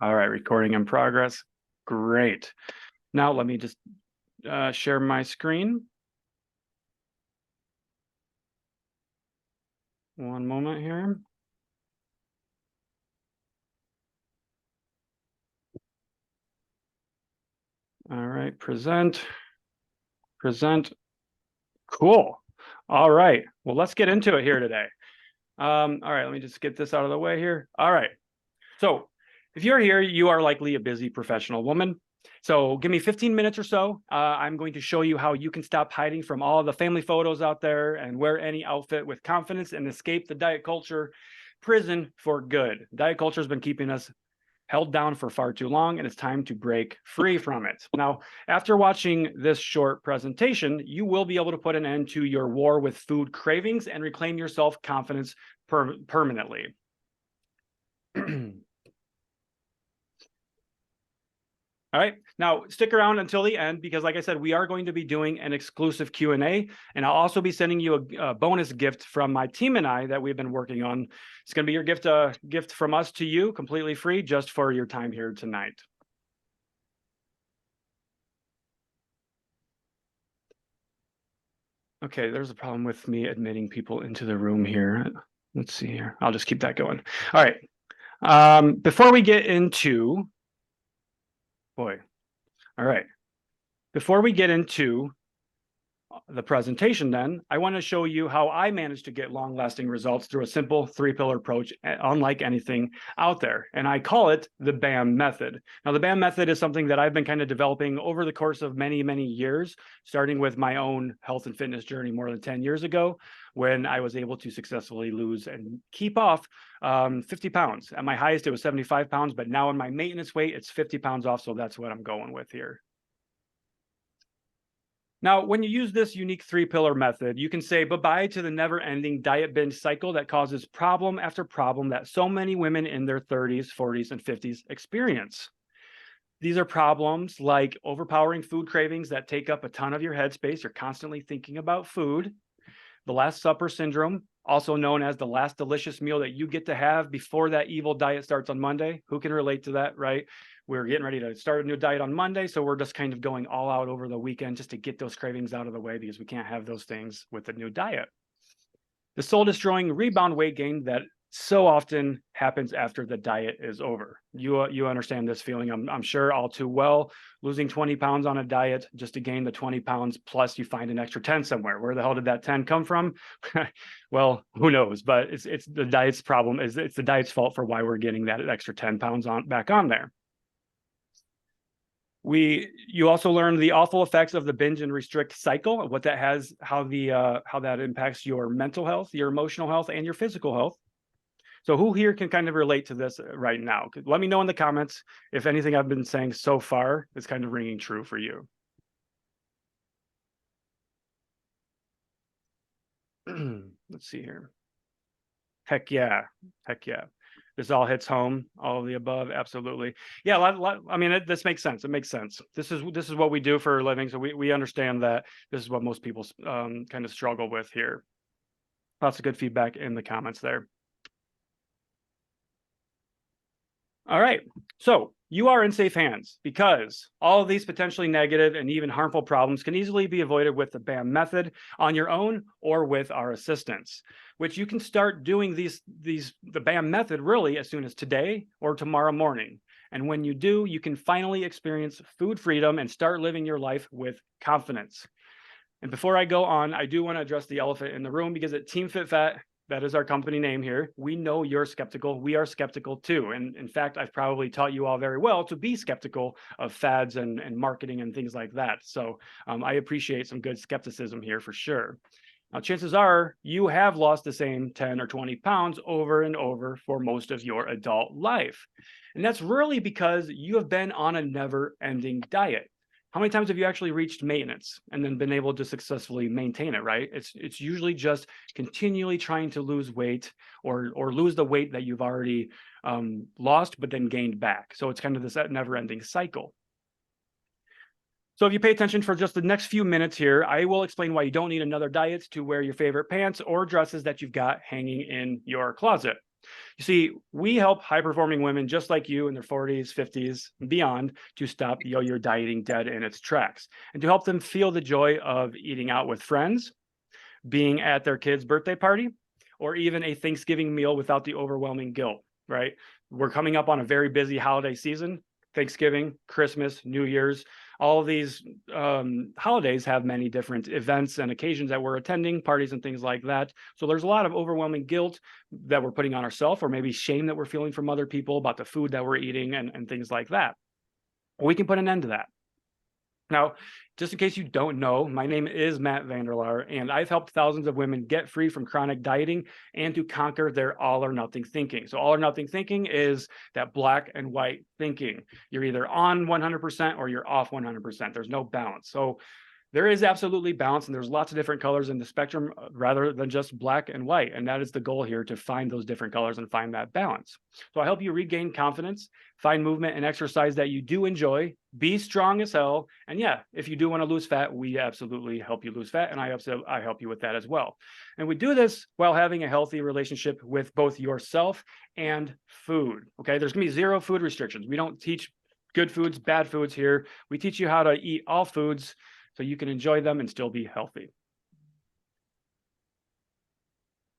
All right, recording in progress. Great. Now let me just share my screen. One moment here. All right, present. Cool. All right, well, let's get into it here today. All right, let me just get this out of the way here. All right, so if you're here, you are likely a busy professional woman. So give me 15 minutes or so. I'm going to show you how you can stop hiding from all the family photos out there and wear any outfit with confidence and escape the diet culture prison for good. Diet culture has been keeping us held down for far too long, and it's time to break free from it. Now, after watching this short presentation, you will be able to put an end to your war with food cravings and reclaim your self-confidence permanently. All right, now stick around until the end because like I said, we are going to be doing an exclusive Q&A, and I'll also be sending you a bonus gift from my team and I that we've been working on. It's going to be your gift from us to you, completely free, just for your time here tonight. Okay, there's a problem with me admitting people into the room here. Let's see here. I'll just keep that going. All right. Before we get into, all right. Before we get into the presentation then, I want to show you how I managed to get long-lasting results through a simple three-pillar approach, unlike anything out there. And I call it the BAM method. Now, the BAM method is something that I've been kind of developing over the course of many, many years, starting with my own health and fitness journey more than 10 years ago, when I was able to successfully lose and keep off 50 pounds. At my highest, it was 75 pounds, but now in my maintenance weight, it's 50 pounds off. So that's what I'm going with here. Now, when you use this unique three-pillar method, you can say bye-bye to the never-ending diet binge cycle that causes problem after problem that so many women in their 30s, 40s, and 50s experience. These are problems like overpowering food cravings that take up a ton of your headspace. You're constantly thinking about food. The Last Supper syndrome, also known as the last delicious meal that you get to have before that evil diet starts on Monday. Who can relate to that, right? We're getting ready to start a new diet on Monday, so we're just kind of going all out over the weekend just to get those cravings out of the way because we can't have those things with the new diet. The soul-destroying rebound weight gain that so often happens after the diet is over. You understand this feeling, I'm sure, all too well. Losing 20 pounds on a diet just to gain the 20 pounds, plus you find an extra 10 somewhere. Where the hell did that 10 come from? Well, who knows? But it's the diet's problem. It's the diet's fault for why we're getting that extra 10 pounds back on there. You also learn the awful effects of the binge and restrict cycle, what that has, how that impacts your mental health, your emotional health, and your physical health. So who here can kind of relate to this right now? Let me know in the comments if anything I've been saying so far is kind of ringing true for you. Let's see here. Heck yeah. Heck yeah. This all hits home, all of the above. Absolutely. Yeah. I mean, this makes sense. It makes sense. This is what we do for a living. So we understand that this is what most people kind of struggle with here. Lots of good feedback in the comments there. All right, so you are in safe hands because all of these potentially negative and even harmful problems can easily be avoided with the BAM method on your own or with our assistance, which you can start doing the BAM method really as soon as today or tomorrow morning. And when you do, you can finally experience food freedom and start living your life with confidence. And before I go on, I do want to address the elephant in the room because at Team Fit Fat, that is our company name here. We know you're skeptical. We are skeptical too. And in fact, I've probably taught you all very well to be skeptical of fads and marketing and things like that. So I appreciate some good skepticism here for sure. Now, chances are you have lost the same 10 or 20 pounds over and over for most of your adult life. And that's really because you have been on a never-ending diet. How many times have you actually reached maintenance and then been able to successfully maintain it, right? It's usually just continually trying to lose weight or lose the weight that you've already lost, but then gained back. So it's kind of this never-ending cycle. So if you pay attention for just the next few minutes here, I will explain why you don't need another diet to wear your favorite pants or dresses that you've got hanging in your closet. You see, we help high-performing women just like you in their 40s, 50s, and beyond to stop yo-yo dieting dead in its tracks and to help them feel the joy of eating out with friends, being at their kid's birthday party, or even a Thanksgiving meal without the overwhelming guilt, right? We're coming up on a very busy holiday season. Thanksgiving, Christmas, New Year's, all of these holidays have many different events and occasions that we're attending, parties and things like that. So there's a lot of overwhelming guilt that we're putting on ourselves, or maybe shame that we're feeling from other people about the food that we're eating and things like that. We can put an end to that. Now, just in case you don't know, my name is Matt Vanderlaar, and I've helped thousands of women get free from chronic dieting and to conquer their all or nothing thinking. So all or nothing thinking is that black and white thinking. You're either on 100% or you're off 100%. There's no balance. So there is absolutely balance, and there's lots of different colors in the spectrum rather than just black and white. And that is the goal here, to find those different colors and find that balance. So I help you regain confidence, find movement and exercise that you do enjoy, be strong as hell. And yeah, if you do want to lose fat, we absolutely help you lose fat. And I help you with that as well. And we do this while having a healthy relationship with both yourself and food. Okay, there's gonna be zero food restrictions. We don't teach good foods, bad foods here. We teach you how to eat all foods so you can enjoy them and still be healthy.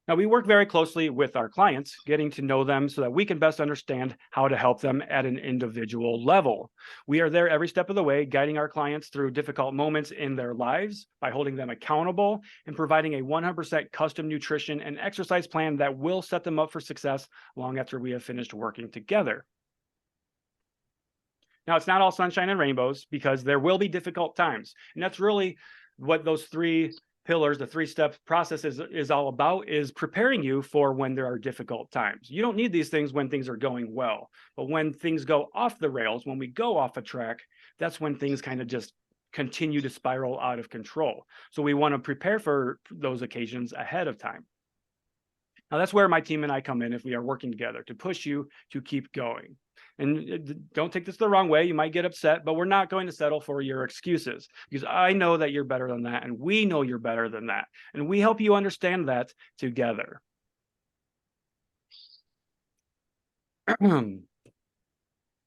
Now, we work very closely with our clients, getting to know them so that we can best understand how to help them at an individual level. We are there every step of the way, guiding our clients through difficult moments in their lives by holding them accountable and providing a 100% custom nutrition and exercise plan that will set them up for success long after we have finished working together. Now, it's not all sunshine and rainbows, because there will be difficult times. And that's really what those three pillars, the three-step process is all about, is preparing you for when there are difficult times. You don't need these things when things are going well, but when things go off the rails, when we go off a track, that's when things kind of just continue to spiral out of control. So we want to prepare for those occasions ahead of time. Now, that's where my team and I come in if we are working together to push you to keep going. And don't take this the wrong way. You might get upset, but we're not going to settle for your excuses, because I know that you're better than that, and we know you're better than that. And we help you understand that together.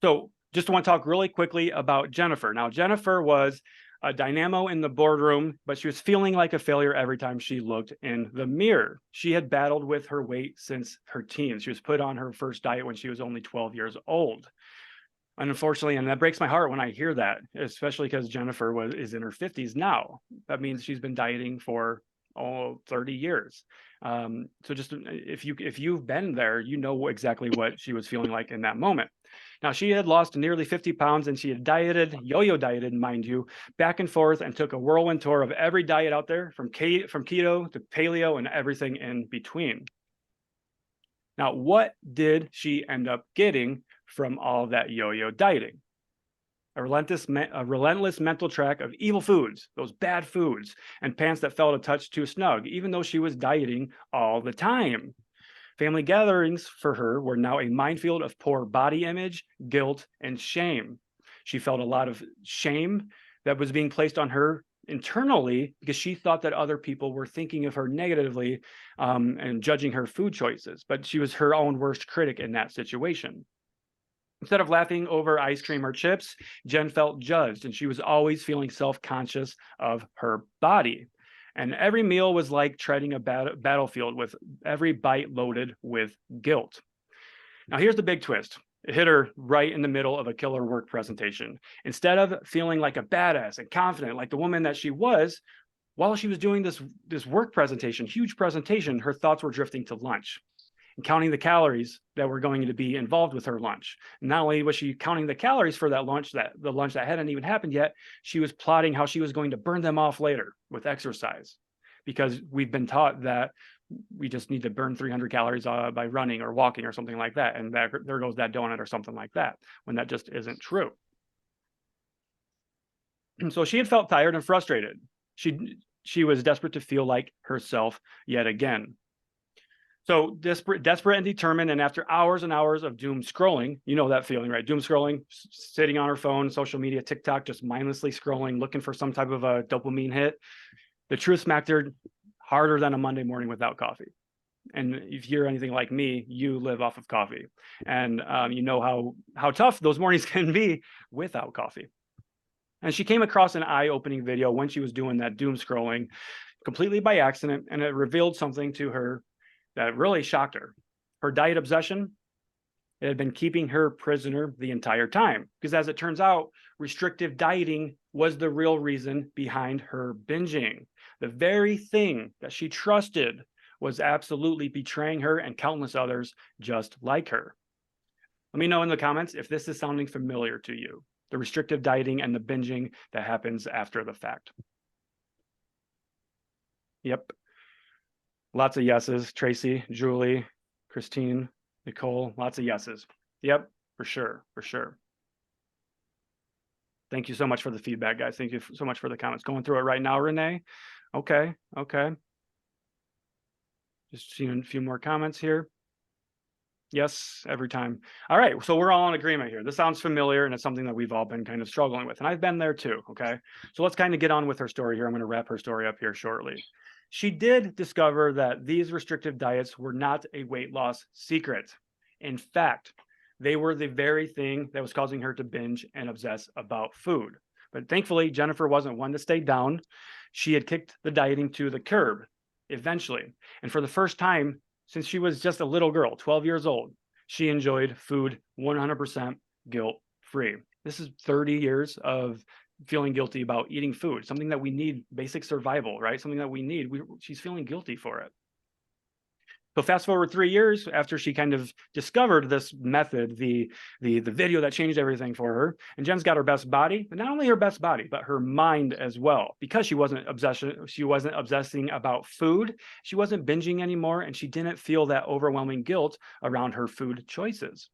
So just want to talk really quickly about Jennifer. Now, Jennifer was a dynamo in the boardroom, but she was feeling like a failure every time she looked in the mirror. She had battled with her weight since her teens. She was put on her first diet when she was only 12 years old. And unfortunately, and that breaks my heart when I hear that, especially because Jennifer is in her 50s now. That means she's been dieting for 30 years. So just if you've been there, you know exactly what she was feeling like in that moment. Now, she had lost nearly 50 pounds, and she had dieted, yo-yo dieted, mind you, back and forth, and took a whirlwind tour of every diet out there, from keto to paleo and everything in between. Now, what did she end up getting from all that yo-yo dieting? A relentless mental track of evil foods, those bad foods, and pants that felt a touch too snug, even though she was dieting all the time. Family gatherings for her were now a minefield of poor body image, guilt, and shame. She felt a lot of shame that was being placed on her internally because she thought that other people were thinking of her negatively and judging her food choices, but she was her own worst critic in that situation. Instead of laughing over ice cream or chips, Jen felt judged, and she was always feeling self-conscious of her body. And every meal was like treading a battlefield, with every bite loaded with guilt. Now, here's the big twist. It hit her right in the middle of a killer work presentation. Instead of feeling like a badass and confident like the woman that she was, while she was doing this work presentation, huge presentation, her thoughts were drifting to lunch and counting the calories that were going to be involved with her lunch. And not only was she counting the calories for that lunch, the lunch that hadn't even happened yet, she was plotting how she was going to burn them off later with exercise, because we've been taught that we just need to burn 300 calories by running or walking or something like that. And there goes that donut or something like that, when that just isn't true. And so she had felt tired and frustrated. She was desperate to feel like herself yet again. So desperate and determined, and after hours and hours of doom scrolling, you know that feeling, right? Doom scrolling, sitting on her phone, social media, TikTok, just mindlessly scrolling, looking for some type of a dopamine hit. The truth smacked her harder than a Monday morning without coffee. And if you're anything like me, you live off of coffee, and you know how tough those mornings can be without coffee. And she came across an eye-opening video when she was doing that doom scrolling completely by accident, and it revealed something to her that really shocked her. Her diet obsession, it had been keeping her prisoner the entire time, because as it turns out, restrictive dieting was the real reason behind her binging. The very thing that she trusted was absolutely betraying her and countless others just like her. Let me know in the comments if this is sounding familiar to you, the restrictive dieting and the binging that happens after the fact. Yep. Lots of yeses. Tracy, Julie, Christine, Nicole, lots of yeses. Yep, for sure, for sure. Thank you so much for the feedback, guys. Thank you so much for the comments. Going through it right now, Renee. Okay, okay. Just seeing a few more comments here. Yes, every time. All right, so we're all in agreement here. This sounds familiar, and it's something that we've all been kind of struggling with, and I've been there too, okay? So let's kind of get on with her story here. I'm gonna wrap her story up here shortly. She did discover that these restrictive diets were not a weight loss secret. In fact, they were the very thing that was causing her to binge and obsess about food. But thankfully, Jennifer wasn't one to stay down. She had kicked the dieting to the curb eventually. And for the first time since she was just a little girl, 12 years old, she enjoyed food 100% guilt-free. This is 30 years of feeling guilty about eating food, something that we need, basic survival, right? Something that we need. She's feeling guilty for it. So fast forward 3 years after she kind of discovered this method, the video that changed everything for her, and Jen's got her best body, but not only her best body, but her mind as well, because she wasn't obsessing about food, she wasn't binging anymore, and she didn't feel that overwhelming guilt around her food choices.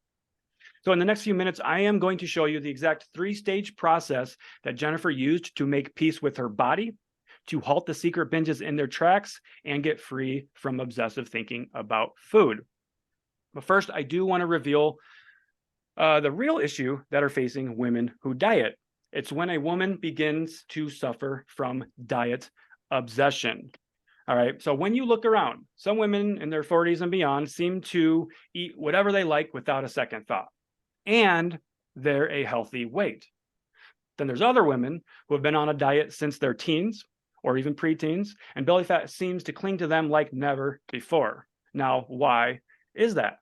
So in the next few minutes, I am going to show you the exact 3-stage process that Jennifer used to make peace with her body, to halt the secret binges in their tracks, and get free from obsessive thinking about food. But first, I do want to reveal the real issue that are facing women who diet. It's when a woman begins to suffer from diet obsession. All right, so when you look around, some women in their 40s and beyond seem to eat whatever they like without a second thought, and they're a healthy weight. Then there's other women who have been on a diet since their teens, or even preteens, and belly fat seems to cling to them like never before. Now, why is that?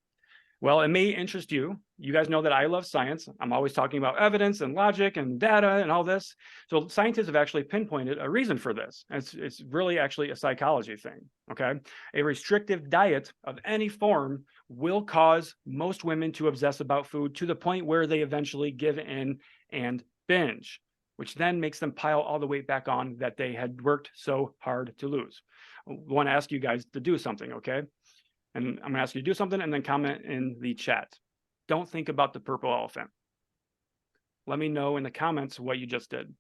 Well, it may interest you. You guys know that I love science. I'm always talking about evidence and logic and data and all this. So scientists have actually pinpointed a reason for this. It's really actually a psychology thing, okay? A restrictive diet of any form will cause most women to obsess about food to the point where they eventually give in and binge, which then makes them pile all the weight back on that they had worked so hard to lose. I want to ask you guys to do something, okay? And I'm gonna ask you to do something and then comment in the chat. Don't think about the purple elephant. Let me know in the comments what you just did.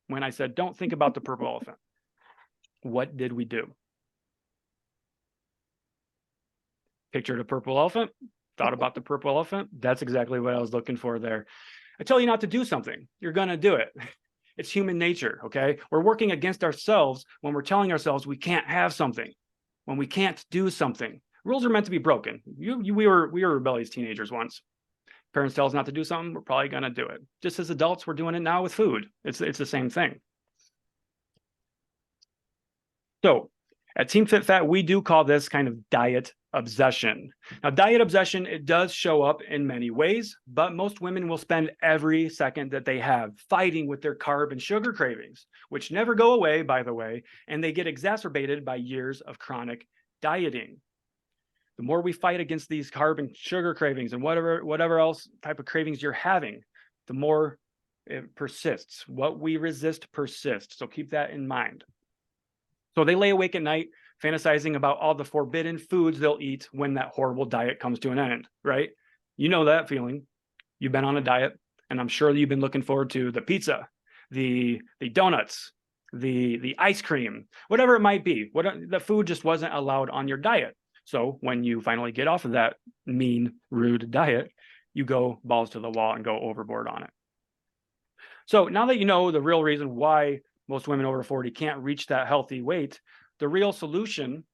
When I said, don't think about the purple elephant, what did we do? Pictured a purple elephant, thought about the purple elephant. That's exactly what I was looking for there. I tell you not to do something, you're gonna do it. It's human nature, okay? We're working against ourselves when we're telling ourselves we can't have something, when we can't do something. Rules are meant to be broken. We were rebellious teenagers once. Parents tell us not to do something, we're probably gonna do it. Just as adults, we're doing it now with food. It's the same thing. So at Team Fit Fat, we do call this kind of diet obsession. Now, diet obsession, it does show up in many ways, but most women will spend every second that they have fighting with their carb and sugar cravings, which never go away, by the way, and they get exacerbated by years of chronic dieting. The more we fight against these carb and sugar cravings and whatever else type of cravings you're having, the more it persists. What we resist persists. So keep that in mind. So they lay awake at night fantasizing about all the forbidden foods they'll eat when that horrible diet comes to an end, right? You know that feeling. You've been on a diet, and I'm sure that you've been looking forward to the pizza, the donuts, the ice cream, whatever it might be. The food just wasn't allowed on your diet. So when you finally get off of that mean, rude diet, you go balls to the wall and go overboard on it. So now that you know the real reason why most women over 40 can't reach that healthy weight, the real solution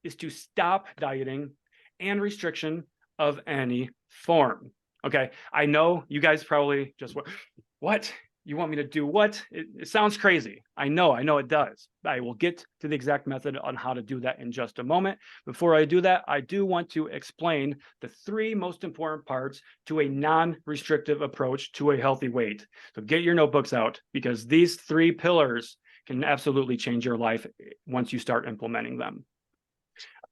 is to stop dieting and restriction of any form. Okay, I know you guys probably just what? You want me to do what? It sounds crazy. I know it does. I will get to the exact method on how to do that in just a moment. Before I do that, I do want to explain the 3 most important parts to a non-restrictive approach to a healthy weight. So get your notebooks out, because these 3 pillars can absolutely change your life once you start implementing them.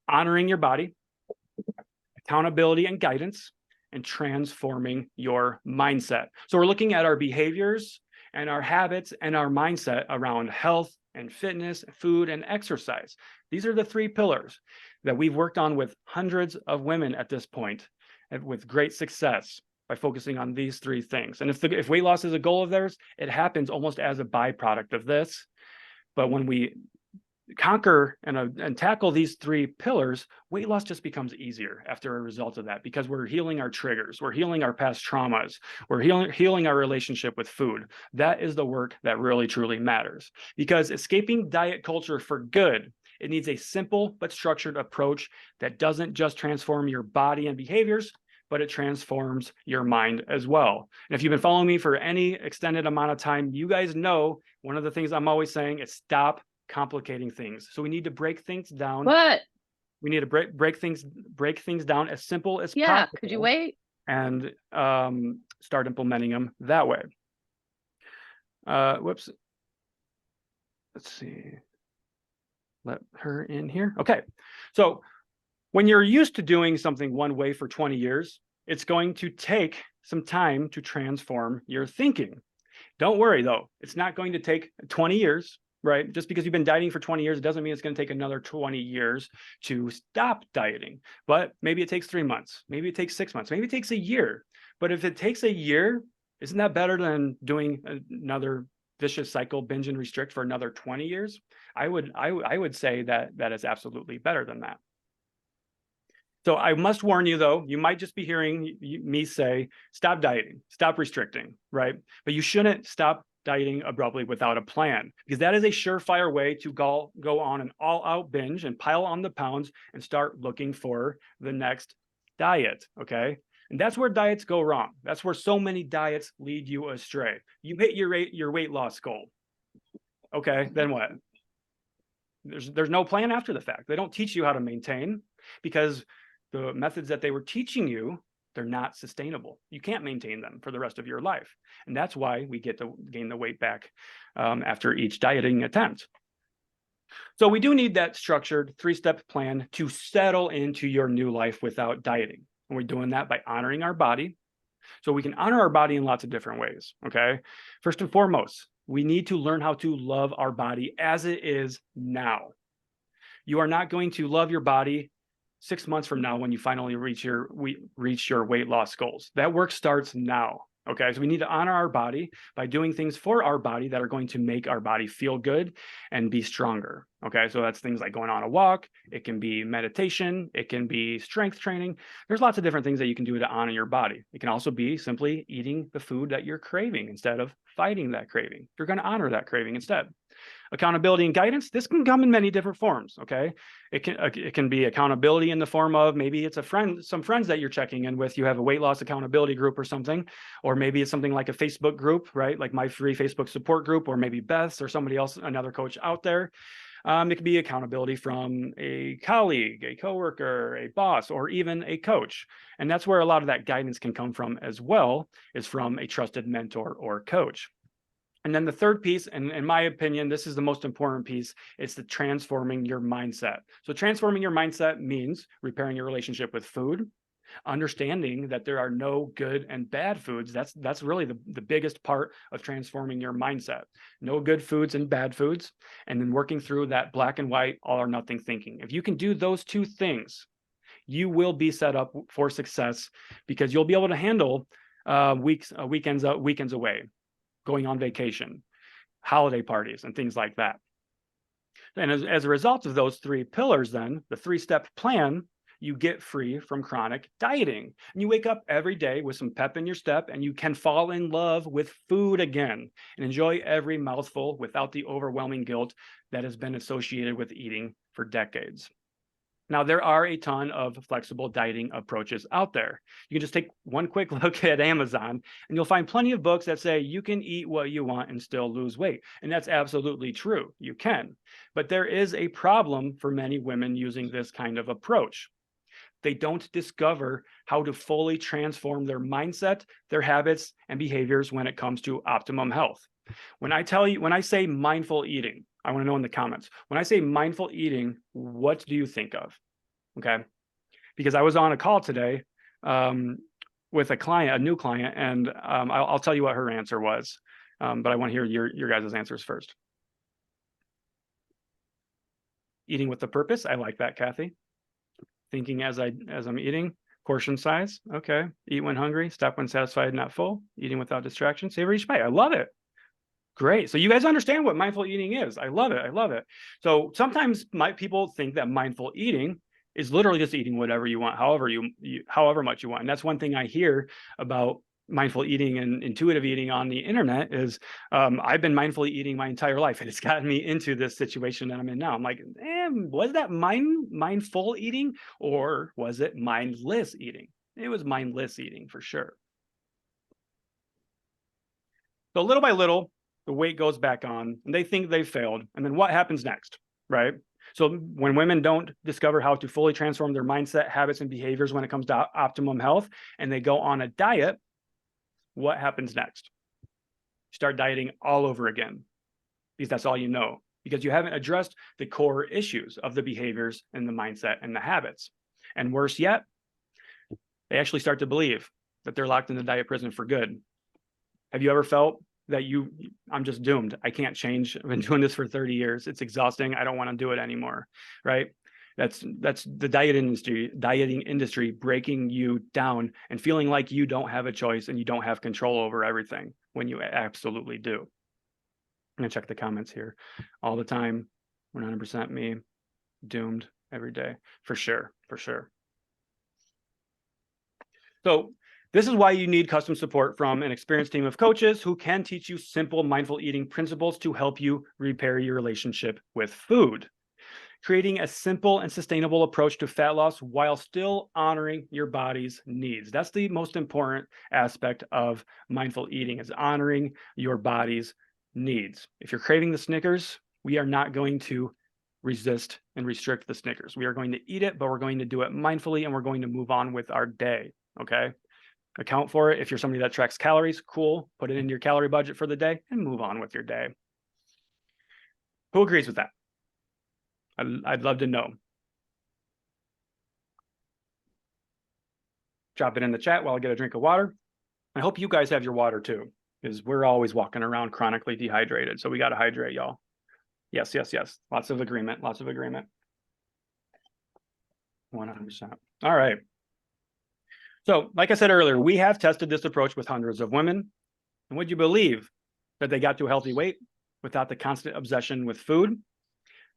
Honoring your body, accountability and guidance, and transforming your mindset. So we're looking at our behaviors and our habits and our mindset around health and fitness, food and exercise. These are the 3 pillars that we've worked on with hundreds of women at this point, and with great success by focusing on these 3 things. And if weight loss is a goal of theirs, it happens almost as a byproduct of this. But when we conquer and tackle these 3 pillars, weight loss just becomes easier after a result of that, because we're healing our triggers, we're healing our past traumas, we're healing our relationship with food. That is the work that really truly matters, because escaping diet culture for good, it needs a simple but structured approach that doesn't just transform your body and behaviors, but it transforms your mind as well. And if you've been following me for any extended amount of time, you guys know one of the things I'm always saying is stop complicating things. So we need to break things down. What? We need to break things down as simple as Yeah, possible. could you wait? And start implementing them that way. Whoops. Let's see. Let her in here. Okay. So when you're used to doing something one way for 20 years, it's going to take some time to transform your thinking. Don't worry though, it's not going to take 20 years. Right? Just because you've been dieting for 20 years, it doesn't mean it's going to take another 20 years to stop dieting. But maybe it takes 3 months. Maybe it takes 6 months. Maybe it takes a year. But if it takes a year, isn't that better than doing another vicious cycle, binge and restrict for another 20 years? I would say that is absolutely better than that. So I must warn you though, you might just be hearing me say, stop dieting, stop restricting, right? But you shouldn't stop dieting abruptly without a plan, because that is a surefire way to go on an all-out binge and pile on the pounds and start looking for the next diet, okay? And that's where diets go wrong. That's where so many diets lead you astray. You hit your weight loss goal. Okay, then what? There's no plan after the fact. They don't teach you how to maintain, because the methods that they were teaching you, they're not sustainable. You can't maintain them for the rest of your life. And that's why we get to gain the weight back after each dieting attempt. So we do need that structured 3-step plan to settle into your new life without dieting. And we're doing that by honoring our body. So we can honor our body in lots of different ways, okay? First and foremost, we need to learn how to love our body as it is now. You are not going to love your body 6 months from now when you finally reach your weight loss goals. That work starts now. Okay, so we need to honor our body by doing things for our body that are going to make our body feel good and be stronger. Okay, so that's things like going on a walk. It can be meditation. It can be strength training. There's lots of different things that you can do to honor your body. It can also be simply eating the food that you're craving instead of fighting that craving. You're going to honor that craving instead. Accountability and guidance, this can come in many different forms, okay? It can be accountability in the form of maybe it's some friends that you're checking in with. You have a weight loss accountability group or something, or maybe it's something like a Facebook group, right? Like my free Facebook support group, or maybe Beth's or somebody else, another coach out there. It could be accountability from a colleague, a coworker, a boss, or even a coach. And that's where a lot of that guidance can come from as well, is from a trusted mentor or coach. And then the third piece, and in my opinion, this is the most important piece, it's the transforming your mindset. So transforming your mindset means repairing your relationship with food, understanding that there are no good and bad foods. That's really the biggest part of transforming your mindset. No good foods and bad foods, and then working through that black and white, all or nothing thinking. If you can do those 2 things, you will be set up for success, because you'll be able to handle weekends away, going on vacation, holiday parties, and things like that. And as a result of those 3 pillars, then the 3-step plan, you get free from chronic dieting. And you wake up every day with some pep in your step, and you can fall in love with food again and enjoy every mouthful without the overwhelming guilt that has been associated with eating for decades. Now, there are a ton of flexible dieting approaches out there. You can just take one quick look at Amazon and you'll find plenty of books that say you can eat what you want and still lose weight. And that's absolutely true. You can. But there is a problem for many women using this kind of approach. They don't discover how to fully transform their mindset, their habits, and behaviors when it comes to optimum health. When I say mindful eating, I want to know in the comments. When I say mindful eating, what do you think of? Okay. Because I was on a call today with a client, a new client, and I'll tell you what her answer was. But I want to hear your guys' answers first. Eating with a purpose. I like that, Kathy. Thinking as I'm eating. Portion size. Okay. Eat when hungry. Stop when satisfied, not full. Eating without distraction. Savor each bite. I love it. Great. So you guys understand what mindful eating is. I love it. I love it. So sometimes people think that mindful eating is literally just eating whatever you want, however much you want. And that's one thing I hear about mindful eating and intuitive eating on the internet is I've been mindfully eating my entire life, and it's gotten me into this situation that I'm in now. I'm like, was that mindful eating, or was it mindless eating? It was mindless eating for sure. So little by little, the weight goes back on and they think they've failed. And then what happens next, right? So when women don't discover how to fully transform their mindset, habits, and behaviors when it comes to optimum health, and they go on a diet, what happens next? Start dieting all over again, because that's all you know, because you haven't addressed the core issues of the behaviors and the mindset and the habits. And worse yet, they actually start to believe that they're locked in the diet prison for good. Have you ever felt that I'm just doomed? I can't change. I've been doing this for 30 years. It's exhausting. I don't want to do it anymore, right? That's the dieting industry breaking you down and feeling like you don't have a choice and you don't have control over everything when you absolutely do. I'm gonna check the comments here all the time. 100% me, doomed every day, for sure, for sure. So this is why you need custom support from an experienced team of coaches who can teach you simple mindful eating principles to help you repair your relationship with food. Creating a simple and sustainable approach to fat loss while still honoring your body's needs. That's the most important aspect of mindful eating, is honoring your body's needs. If you're craving the Snickers, we are not going to resist and restrict the Snickers. We are going to eat it, but we're going to do it mindfully, and we're going to move on with our day, okay? Account for it. If you're somebody that tracks calories, cool. Put it into your calorie budget for the day and move on with your day. Who agrees with that? I'd love to know. Drop it in the chat while I get a drink of water. I hope you guys have your water too, because we're always walking around chronically dehydrated. So we got to hydrate, y'all. Yes, yes, yes. Lots of agreement. Lots of agreement. 100%. All right. So like I said earlier, we have tested this approach with hundreds of women. And would you believe that they got to a healthy weight without the constant obsession with food?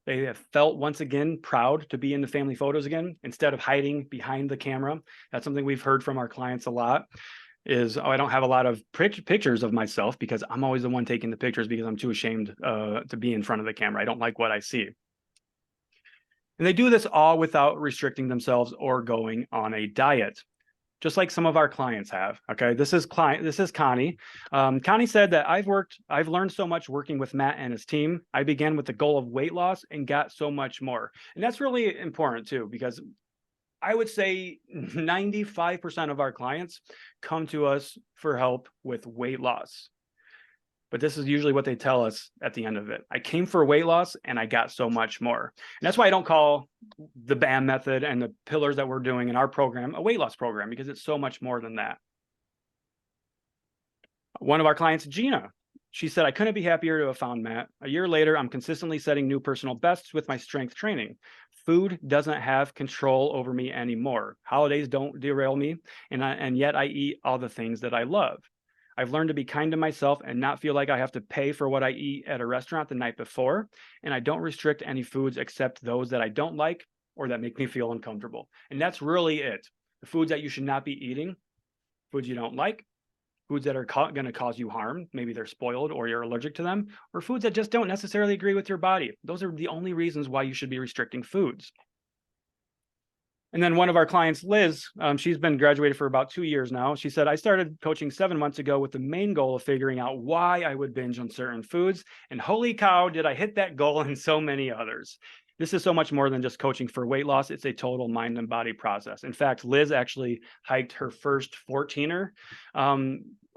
They have felt once again proud to be in the family photos again, instead of hiding behind the camera. That's something we've heard from our clients a lot is, oh, I don't have a lot of pictures of myself because I'm always the one taking the pictures because I'm too ashamed to be in front of the camera. I don't like what I see. And they do this all without restricting themselves or going on a diet, just like some of our clients have. Okay, this is Connie. Connie said that I've learned so much working with Matt and his team. I began with the goal of weight loss and got so much more. And that's really important too, because I would say 95% of our clients come to us for help with weight loss. But this is usually what they tell us at the end of it. I came for weight loss and I got so much more. And that's why I don't call the BAM method and the pillars that we're doing in our program a weight loss program, because it's so much more than that. One of our clients, Gina, she said, I couldn't be happier to have found Matt. A year later, I'm consistently setting new personal bests with my strength training. Food doesn't have control over me anymore. Holidays don't derail me, and yet I eat all the things that I love. I've learned to be kind to myself and not feel like I have to pay for what I eat at a restaurant the night before. And I don't restrict any foods except those that I don't like or that make me feel uncomfortable. And that's really it. The foods that you should not be eating, foods you don't like, foods that are going to cause you harm, maybe they're spoiled or you're allergic to them, or foods that just don't necessarily agree with your body. Those are the only reasons why you should be restricting foods. And then one of our clients, Liz, she's been graduated for about 2 years now. She said, I started coaching 7 months ago with the main goal of figuring out why I would binge on certain foods. And holy cow, did I hit that goal and so many others. This is so much more than just coaching for weight loss. It's a total mind and body process. In fact, Liz actually hiked her first 14er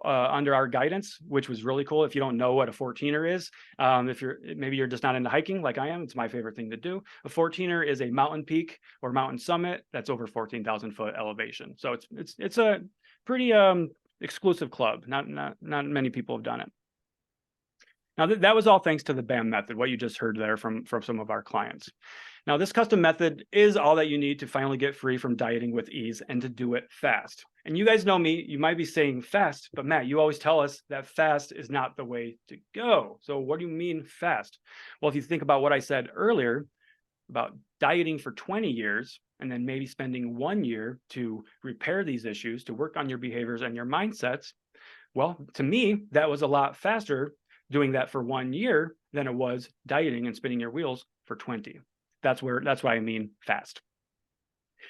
under our guidance, which was really cool. If you don't know what a 14er is, if maybe you're just not into hiking like I am, it's my favorite thing to do. A 14er is a mountain peak or mountain summit that's over 14,000 foot elevation. So it's a pretty exclusive club. Not many people have done it. Now, that was all thanks to the BAM method, what you just heard there from some of our clients. Now, this custom method is all that you need to finally get free from dieting with ease and to do it fast. And you guys know me, you might be saying fast, but Matt, you always tell us that fast is not the way to go. So what do you mean fast? Well, if you think about what I said earlier about dieting for 20 years, and then maybe spending 1 year to repair these issues, to work on your behaviors and your mindsets, well, to me, that was a lot faster doing that for 1 year than it was dieting and spinning your wheels for 20. That's why I mean fast.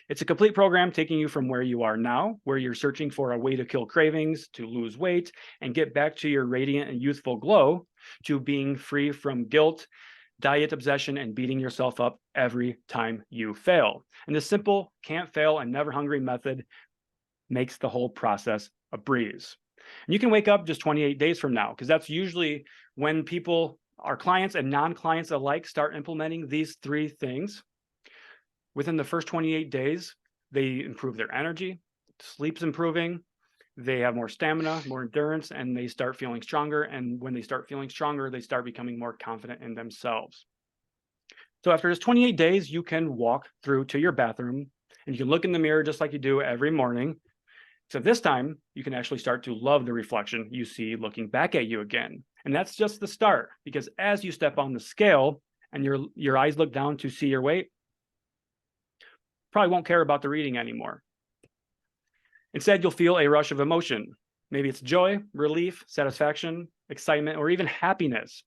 It's a complete program taking you from where you are now, where you're searching for a way to kill cravings, to lose weight, and get back to your radiant and youthful glow, to being free from guilt, diet obsession, and beating yourself up every time you fail. And this simple, can't fail, and never hungry method makes the whole process a breeze. And you can wake up just 28 days from now, because that's usually when people, our clients and non-clients alike, start implementing these 3 things. Within the first 28 days, they improve their energy, sleep's improving, they have more stamina, more endurance, and they start feeling stronger. And when they start feeling stronger, they start becoming more confident in themselves. So after just 28 days, you can walk through to your bathroom and you can look in the mirror just like you do every morning. So this time, you can actually start to love the reflection you see looking back at you again. And that's just the start, because as you step on the scale and your eyes look down to see your weight, probably won't care about the reading anymore. Instead, you'll feel a rush of emotion. Maybe it's joy, relief, satisfaction, excitement, or even happiness,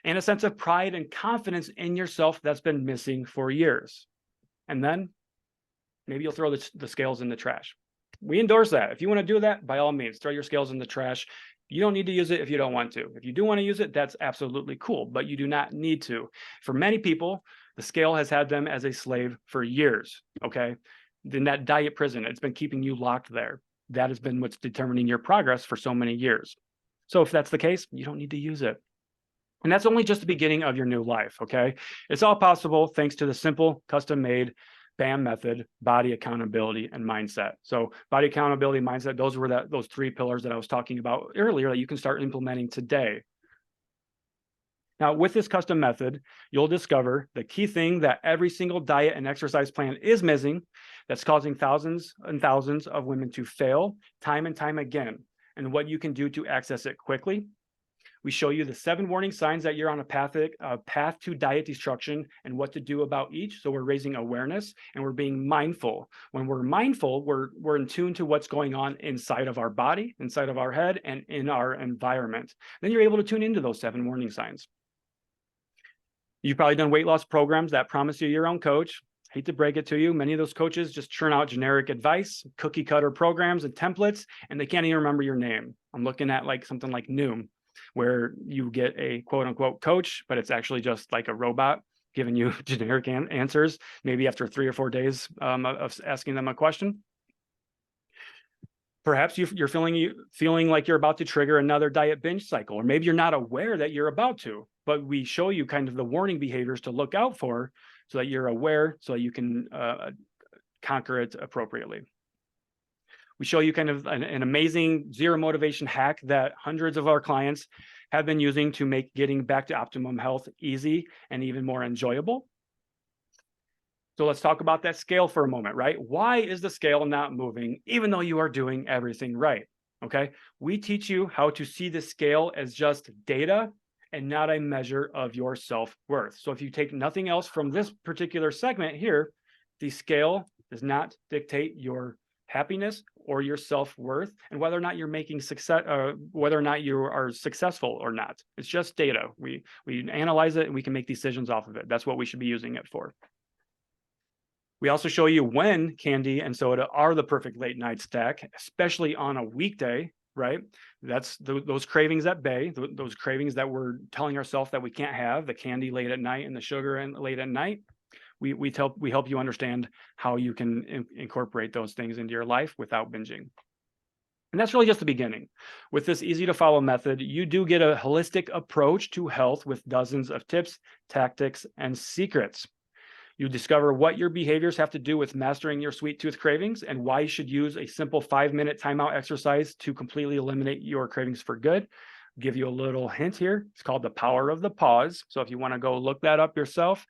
and a sense of pride and confidence in yourself that's been missing for years. And then maybe you'll throw the scales in the trash. We endorse that. If you want to do that, by all means, throw your scales in the trash. You don't need to use it if you don't want to. If you do want to use it, that's absolutely cool, but you do not need to. For many people, the scale has had them as a slave for years, okay? In that diet prison, it's been keeping you locked there. That has been what's determining your progress for so many years. So if that's the case, you don't need to use it. And that's only just the beginning of your new life, okay? It's all possible thanks to the simple, custom-made BAM method, body accountability, and mindset. So body accountability, mindset, those were those 3 pillars that I was talking about earlier that you can start implementing today. Now, with this custom method, you'll discover the key thing that every single diet and exercise plan is missing, that's causing thousands and thousands of women to fail time and time again, and what you can do to access it quickly. We show you the 7 warning signs that you're on a path to diet destruction and what to do about each. So we're raising awareness and we're being mindful. When we're mindful, we're in tune to what's going on inside of our body, inside of our head, and in our environment. Then you're able to tune into those 7 warning signs. You've probably done weight loss programs that promise you your own coach. Hate to break it to you, many of those coaches just churn out generic advice, cookie cutter programs and templates, and they can't even remember your name. I'm looking at like something like Noom, where you get a quote unquote coach, but it's actually just like a robot giving you generic answers, maybe after 3 or 4 days of asking them a question. Perhaps you're feeling like you're about to trigger another diet binge cycle, or maybe you're not aware that you're about to, but we show you kind of the warning behaviors to look out for so that you're aware, so that you can conquer it appropriately. We show you kind of an amazing zero motivation hack that hundreds of our clients have been using to make getting back to optimum health easy and even more enjoyable. So let's talk about that scale for a moment, right? Why is the scale not moving even though you are doing everything right? Okay, we teach you how to see the scale as just data and not a measure of your self-worth. So if you take nothing else from this particular segment here, the scale does not dictate your happiness or your self-worth and whether or not you're making success, whether or not you are successful or not. It's just data. We analyze it and we can make decisions off of it. That's what we should be using it for. We also show you when candy and soda are the perfect late night snack, especially on a weekday, right? That's those cravings at bay, those cravings that we're telling ourselves that we can't have, the candy late at night and the sugar and late at night. We help you understand how you can incorporate those things into your life without binging. And that's really just the beginning. With this easy to follow method, you do get a holistic approach to health with dozens of tips, tactics, and secrets. You discover what your behaviors have to do with mastering your sweet tooth cravings and why you should use a simple 5-minute timeout exercise to completely eliminate your cravings for good. I'll give you a little hint here. It's called the power of the pause. So if you want to go look that up yourself,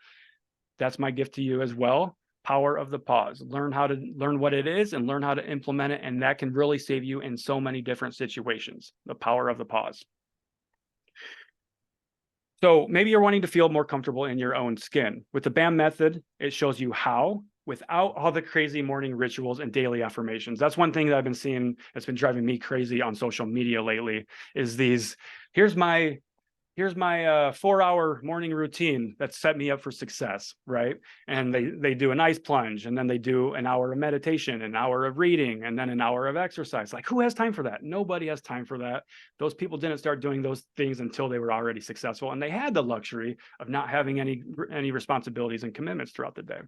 that's my gift to you as well. Power of the pause. Learn what it is and learn how to implement it. And that can really save you in so many different situations. The power of the pause. So maybe you're wanting to feel more comfortable in your own skin. With the BAM method, it shows you how without all the crazy morning rituals and daily affirmations. That's one thing that I've been seeing that's been driving me crazy on social media lately is these, here's my 4-hour morning routine that set me up for success, right? And they do an ice plunge, and then they do an hour of meditation, an hour of reading, and then an hour of exercise. Like, who has time for that? Nobody has time for that. Those people didn't start doing those things until they were already successful, and they had the luxury of not having any responsibilities and commitments throughout the day.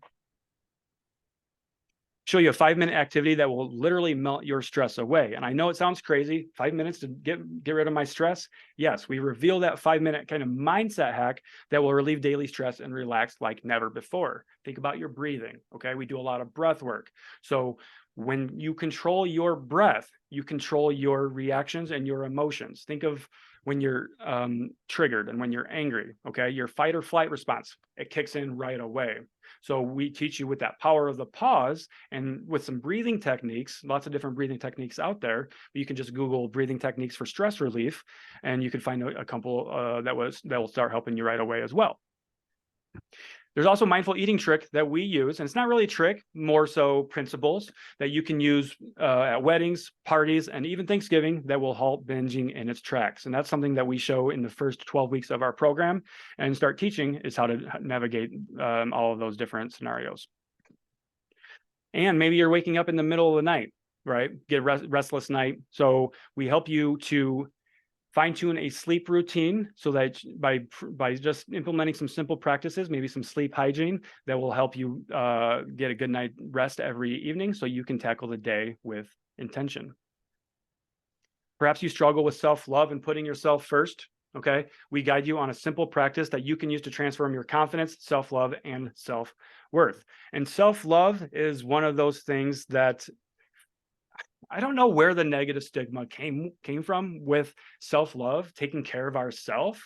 Show you a 5-minute activity that will literally melt your stress away. And I know it sounds crazy, 5 minutes to get rid of my stress. Yes, we reveal that 5-minute kind of mindset hack that will relieve daily stress and relax like never before. Think about your breathing, okay? We do a lot of breath work. So when you control your breath, you control your reactions and your emotions. Think of when you're triggered and when you're angry, okay? Your fight or flight response, it kicks in right away. So we teach you with that power of the pause and with some breathing techniques, lots of different breathing techniques out there. You can just Google breathing techniques for stress relief, and you can find a couple that will start helping you right away as well. There's also a mindful eating trick that we use, and it's not really a trick, more so principles that you can use at weddings, parties, and even Thanksgiving that will halt binging in its tracks. And that's something that we show in the first 12 weeks of our program and start teaching is how to navigate all of those different scenarios. And maybe you're waking up in the middle of the night, right? Get a restless night. So we help you to fine-tune a sleep routine so that by just implementing some simple practices, maybe some sleep hygiene that will help you get a good night rest every evening so you can tackle the day with intention. Perhaps you struggle with self-love and putting yourself first, okay? We guide you on a simple practice that you can use to transform your confidence, self-love, and self-worth. And self-love is one of those things that I don't know where the negative stigma came from with self-love, taking care of ourselves.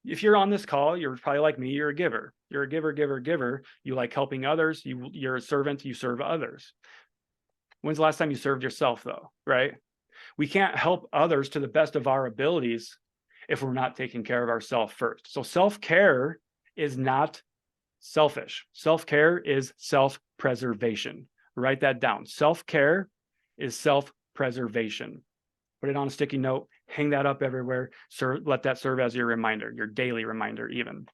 If you're on this call, you're probably like me, you're a giver. You're a giver. You like helping others. You're a servant, you serve others. When's the last time you served yourself though, right? We can't help others to the best of our abilities if we're not taking care of ourselves first. So self-care is not selfish. Self-care is self-preservation. Write that down. Self-care is self-preservation. Put it on a sticky note, hang that up everywhere. Let that serve as your reminder, your daily reminder even.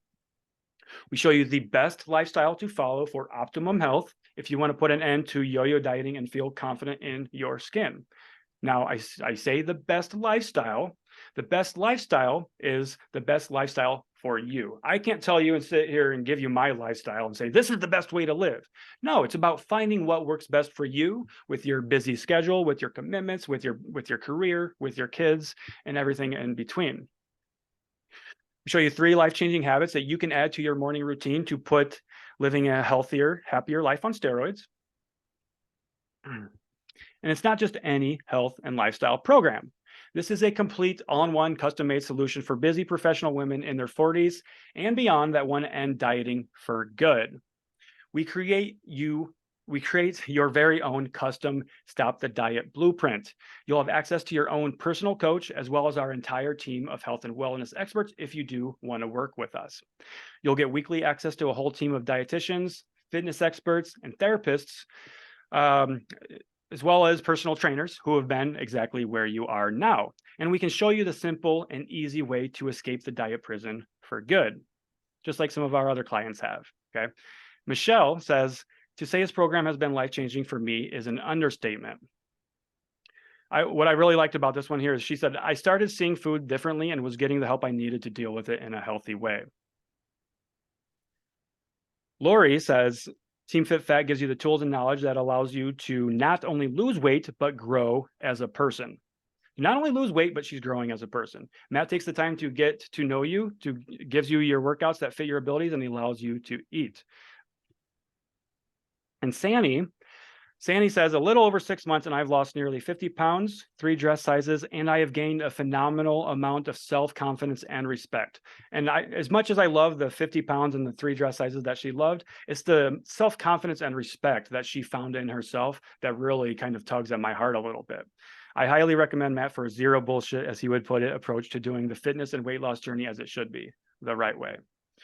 We show you the best lifestyle to follow for optimum health if you want to put an end to yo-yo dieting and feel confident in your skin. Now, I say the best lifestyle. The best lifestyle is the best lifestyle for you. I can't tell you and sit here and give you my lifestyle and say, this is the best way to live. No, it's about finding what works best for you with your busy schedule, with your commitments, with your career, with your kids, and everything in between. We show you 3 life-changing habits that you can add to your morning routine to put living a healthier, happier life on steroids. And it's not just any health and lifestyle program. This is a complete all-in-one custom-made solution for busy professional women in their 40s and beyond that want to end dieting for good. We create your very own custom Stop the Diet blueprint. You'll have access to your own personal coach as well as our entire team of health and wellness experts if you do want to work with us. You'll get weekly access to a whole team of dietitians, fitness experts, and therapists, as well as personal trainers who have been exactly where you are now. And we can show you the simple and easy way to escape the diet prison for good, just like some of our other clients have, okay? Michelle says, To say this program has been life-changing for me is an understatement. What I really liked about this one here is she said, I started seeing food differently and was getting the help I needed to deal with it in a healthy way. Lori says, Team Fit Fat gives you the tools and knowledge that allows you to not only lose weight, but grow as a person. Not only lose weight, but she's growing as a person. Matt takes the time to get to know you, gives you your workouts that fit your abilities, and he allows you to eat. And Sandy says, a little over 6 months and I've lost nearly 50 pounds, 3 dress sizes, and I have gained a phenomenal amount of self-confidence and respect. And as much as I love the 50 pounds and the 3 dress sizes that she loved, it's the self-confidence and respect that she found in herself that really kind of tugs at my heart a little bit. I highly recommend Matt for a zero bullshit, as he would put it, approach to doing the fitness and weight loss journey as it should be, the right way.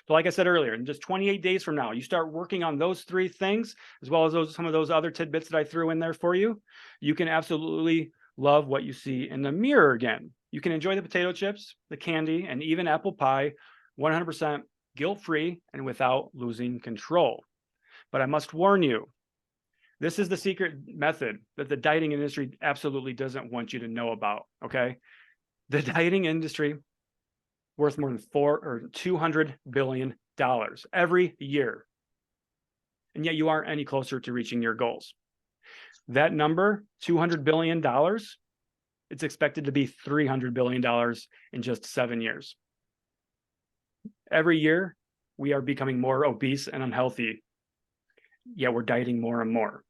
So like I said earlier, in just 28 days from now, you start working on those 3 things, as well as some of those other tidbits that I threw in there for you, you can absolutely love what you see in the mirror again. You can enjoy the potato chips, the candy, and even apple pie 100% guilt-free and without losing control. But I must warn you, this is the secret method that the dieting industry absolutely doesn't want you to know about, okay? The dieting industry worth more than $200 billion every year. And yet you aren't any closer to reaching your goals. That number, $200 billion, it's expected to be $300 billion in just 7 years. Every year, we are becoming more obese and unhealthy, yet we're dieting more and more.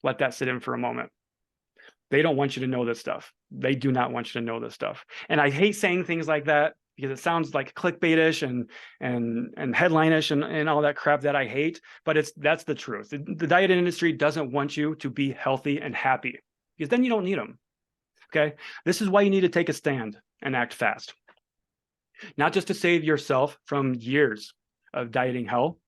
Let that sit in for a moment. They don't want you to know this stuff. They do not want you to know this stuff. And I hate saying things like that because it sounds like clickbaitish and headline-ish and all that crap that I hate, but that's the truth. The diet industry doesn't want you to be healthy and happy because then you don't need them, okay? This is why you need to take a stand and act fast. Not just to save yourself from years of dieting hell,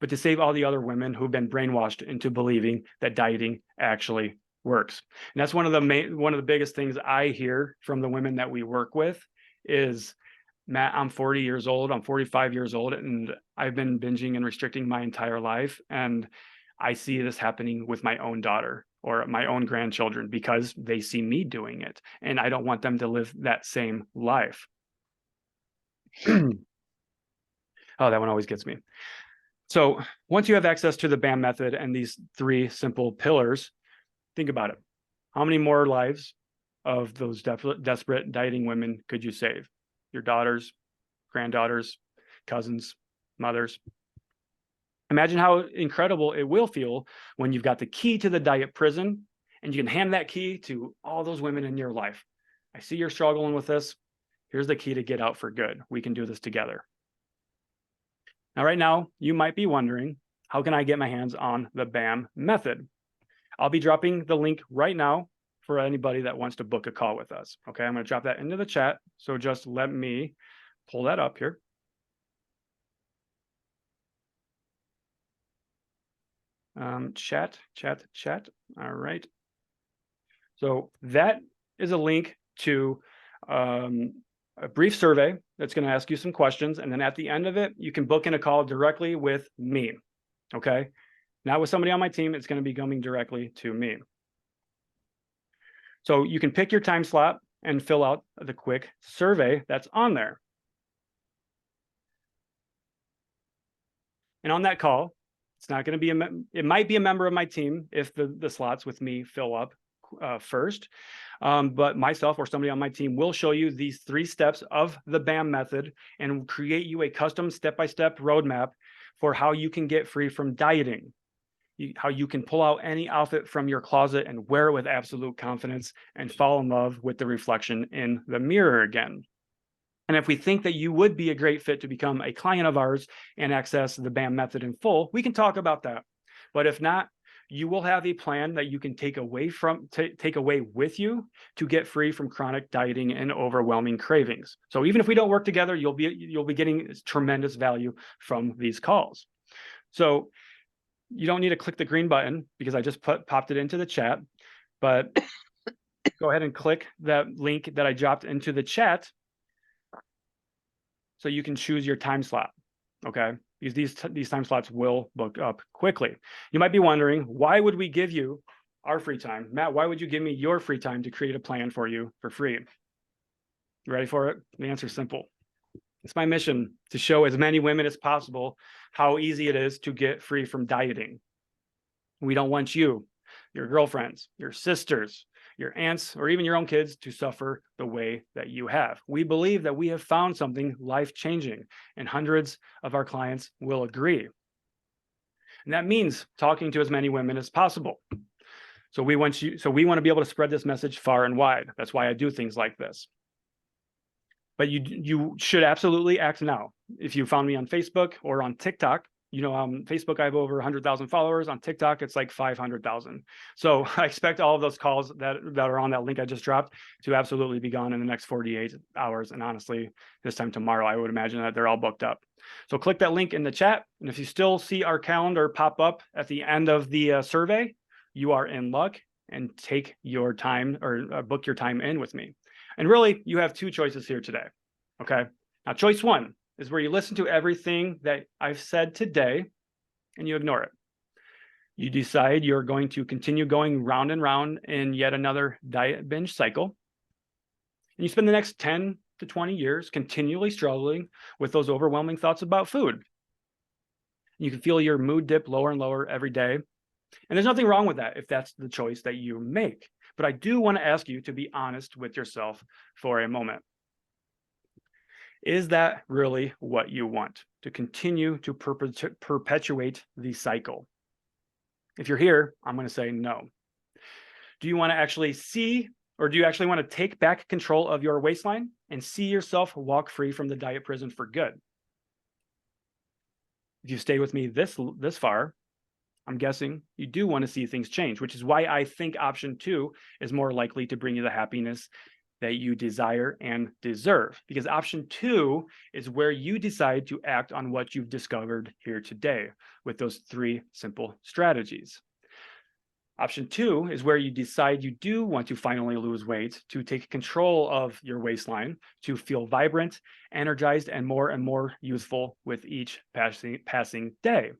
but to save all the other women who've been brainwashed into believing that dieting actually works. And that's one of the biggest things I hear from the women that we work with is, Matt, I'm 40 years old, I'm 45 years old, and I've been binging and restricting my entire life. And I see this happening with my own daughter or my own grandchildren because they see me doing it. And I don't want them to live that same life. Oh, that one always gets me. So once you have access to the BAM method and these 3 simple pillars, think about it. How many more lives of those desperate dieting women could you save? Your daughters, granddaughters, cousins, mothers. Imagine how incredible it will feel when you've got the key to the diet prison and you can hand that key to all those women in your life. I see you're struggling with this. Here's the key to get out for good. We can do this together. Now, right now, you might be wondering, how can I get my hands on the BAM method? I'll be dropping the link right now for anybody that wants to book a call with us. Okay, I'm going to drop that into the chat. So just let me pull that up here. Chat. All right. So that is a link to a brief survey that's going to ask you some questions. And then at the end of it, you can book in a call directly with me. Okay. Not with somebody on my team. It's going to be coming directly to me. So you can pick your time slot and fill out the quick survey that's on there. And on that call, it's not going to be it might be a member of my team if the slots with me fill up first. But myself or somebody on my team will show you these 3 steps of the BAM method and create you a custom step-by-step roadmap for how you can get free from dieting, how you can pull out any outfit from your closet and wear it with absolute confidence and fall in love with the reflection in the mirror again. And if we think that you would be a great fit to become a client of ours and access the BAM method in full, we can talk about that. But if not, you will have a plan that you can take away with you to get free from chronic dieting and overwhelming cravings. So even if we don't work together, you'll be getting tremendous value from these calls. So you don't need to click the green button because I just popped it into the chat, but go ahead and click that link that I dropped into the chat so you can choose your time slot, okay? because these time slots will book up quickly. You might be wondering, why would we give you our free time? Matt, why would you give me your free time to create a plan for you for free? You ready for it? The answer is simple. It's my mission to show as many women as possible how easy it is to get free from dieting. We don't want you, your girlfriends, your sisters, your aunts, or even your own kids to suffer the way that you have. We believe that we have found something life-changing, and hundreds of our clients will agree. And that means talking to as many women as possible. So we want to be able to spread this message far and wide. That's why I do things like this. But you should absolutely act now. If you found me on Facebook or on TikTok, on Facebook, I have over 100,000 followers. On TikTok, it's like 500,000. So I expect all of those calls that are on that link I just dropped to absolutely be gone in the next 48 hours. And honestly, this time tomorrow, I would imagine that they're all booked up. So click that link in the chat. And if you still see our calendar pop up at the end of the survey, you are in luck, and take your time or book your time in with me. And really, you have two choices here today. Okay. Now, choice one is where you listen to everything that I've said today and you ignore it. You decide you're going to continue going round and round in yet another diet binge cycle. And you spend the next 10 to 20 years continually struggling with those overwhelming thoughts about food. You can feel your mood dip lower and lower every day. And there's nothing wrong with that if that's the choice that you make. But I do want to ask you to be honest with yourself for a moment. Is that really what you want? To continue to perpetuate the cycle? If you're here, I'm going to say no. Do you want to actually see, or do you actually want to take back control of your waistline and see yourself walk free from the diet prison for good? If you stay with me this far, I'm guessing you do want to see things change, which is why I think option 2 is more likely to bring you the happiness that you desire and deserve, because option 2 is where you decide to act on what you've discovered here today with those 3 simple strategies. Option 2 is where you decide you do want to finally lose weight, to take control of your waistline, to feel vibrant, energized, and more youthful with each passing day.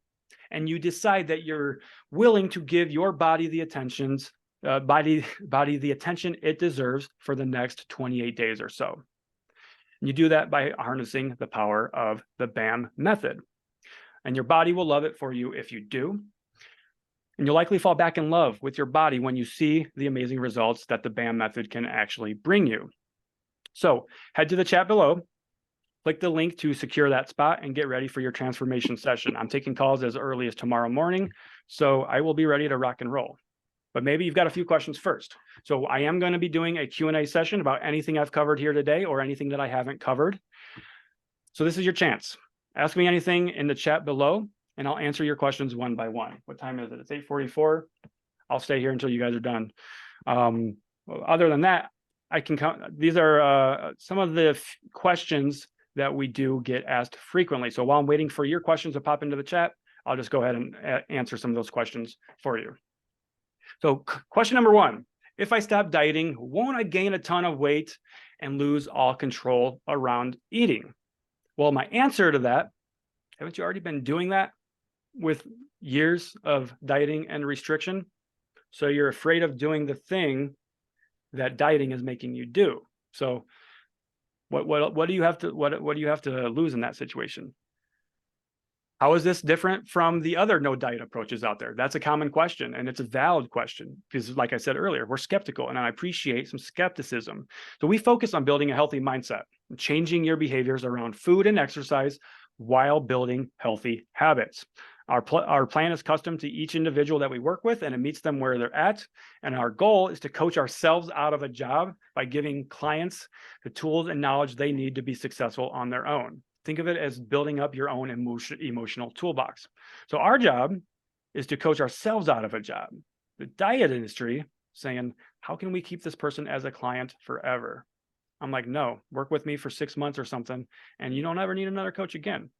And you decide that you're willing to give your body the attention it deserves for the next 28 days or so. And you do that by harnessing the power of the BAM method. And your body will love it for you if you do. And you'll likely fall back in love with your body when you see the amazing results that the BAM method can actually bring you. So head to the chat below. Click the link to secure that spot and get ready for your transformation session. I'm taking calls as early as tomorrow morning, so I will be ready to rock and roll. But maybe you've got a few questions first. So I am going to be doing a Q&A session about anything I've covered here today or anything that I haven't covered. So this is your chance. Ask me anything in the chat below, and I'll answer your questions one by one. What time is it? It's 8:44. I'll stay here until you guys are done. Other than that, I can count. These are some of the questions that we do get asked frequently. So while I'm waiting for your questions to pop into the chat, I'll just go ahead and answer some of those questions for you. So question number 1, if I stop dieting, won't I gain a ton of weight and lose all control around eating? Well, my answer to that, haven't you already been doing that with years of dieting and restriction? So you're afraid of doing the thing that dieting is making you do. So what do you have to lose in that situation? How is this different from the other no diet approaches out there? That's a common question, and it's a valid question because, like I said earlier, we're skeptical, and I appreciate some skepticism. So we focus on building a healthy mindset, changing your behaviors around food and exercise while building healthy habits. Our plan is custom to each individual that we work with, and it meets them where they're at. And our goal is to coach ourselves out of a job by giving clients the tools and knowledge they need to be successful on their own. Think of it as building up your own emotional toolbox. So our job is to coach ourselves out of a job. The diet industry saying, how can we keep this person as a client forever? I'm like, no, work with me for 6 months or something, and you don't ever need another coach again.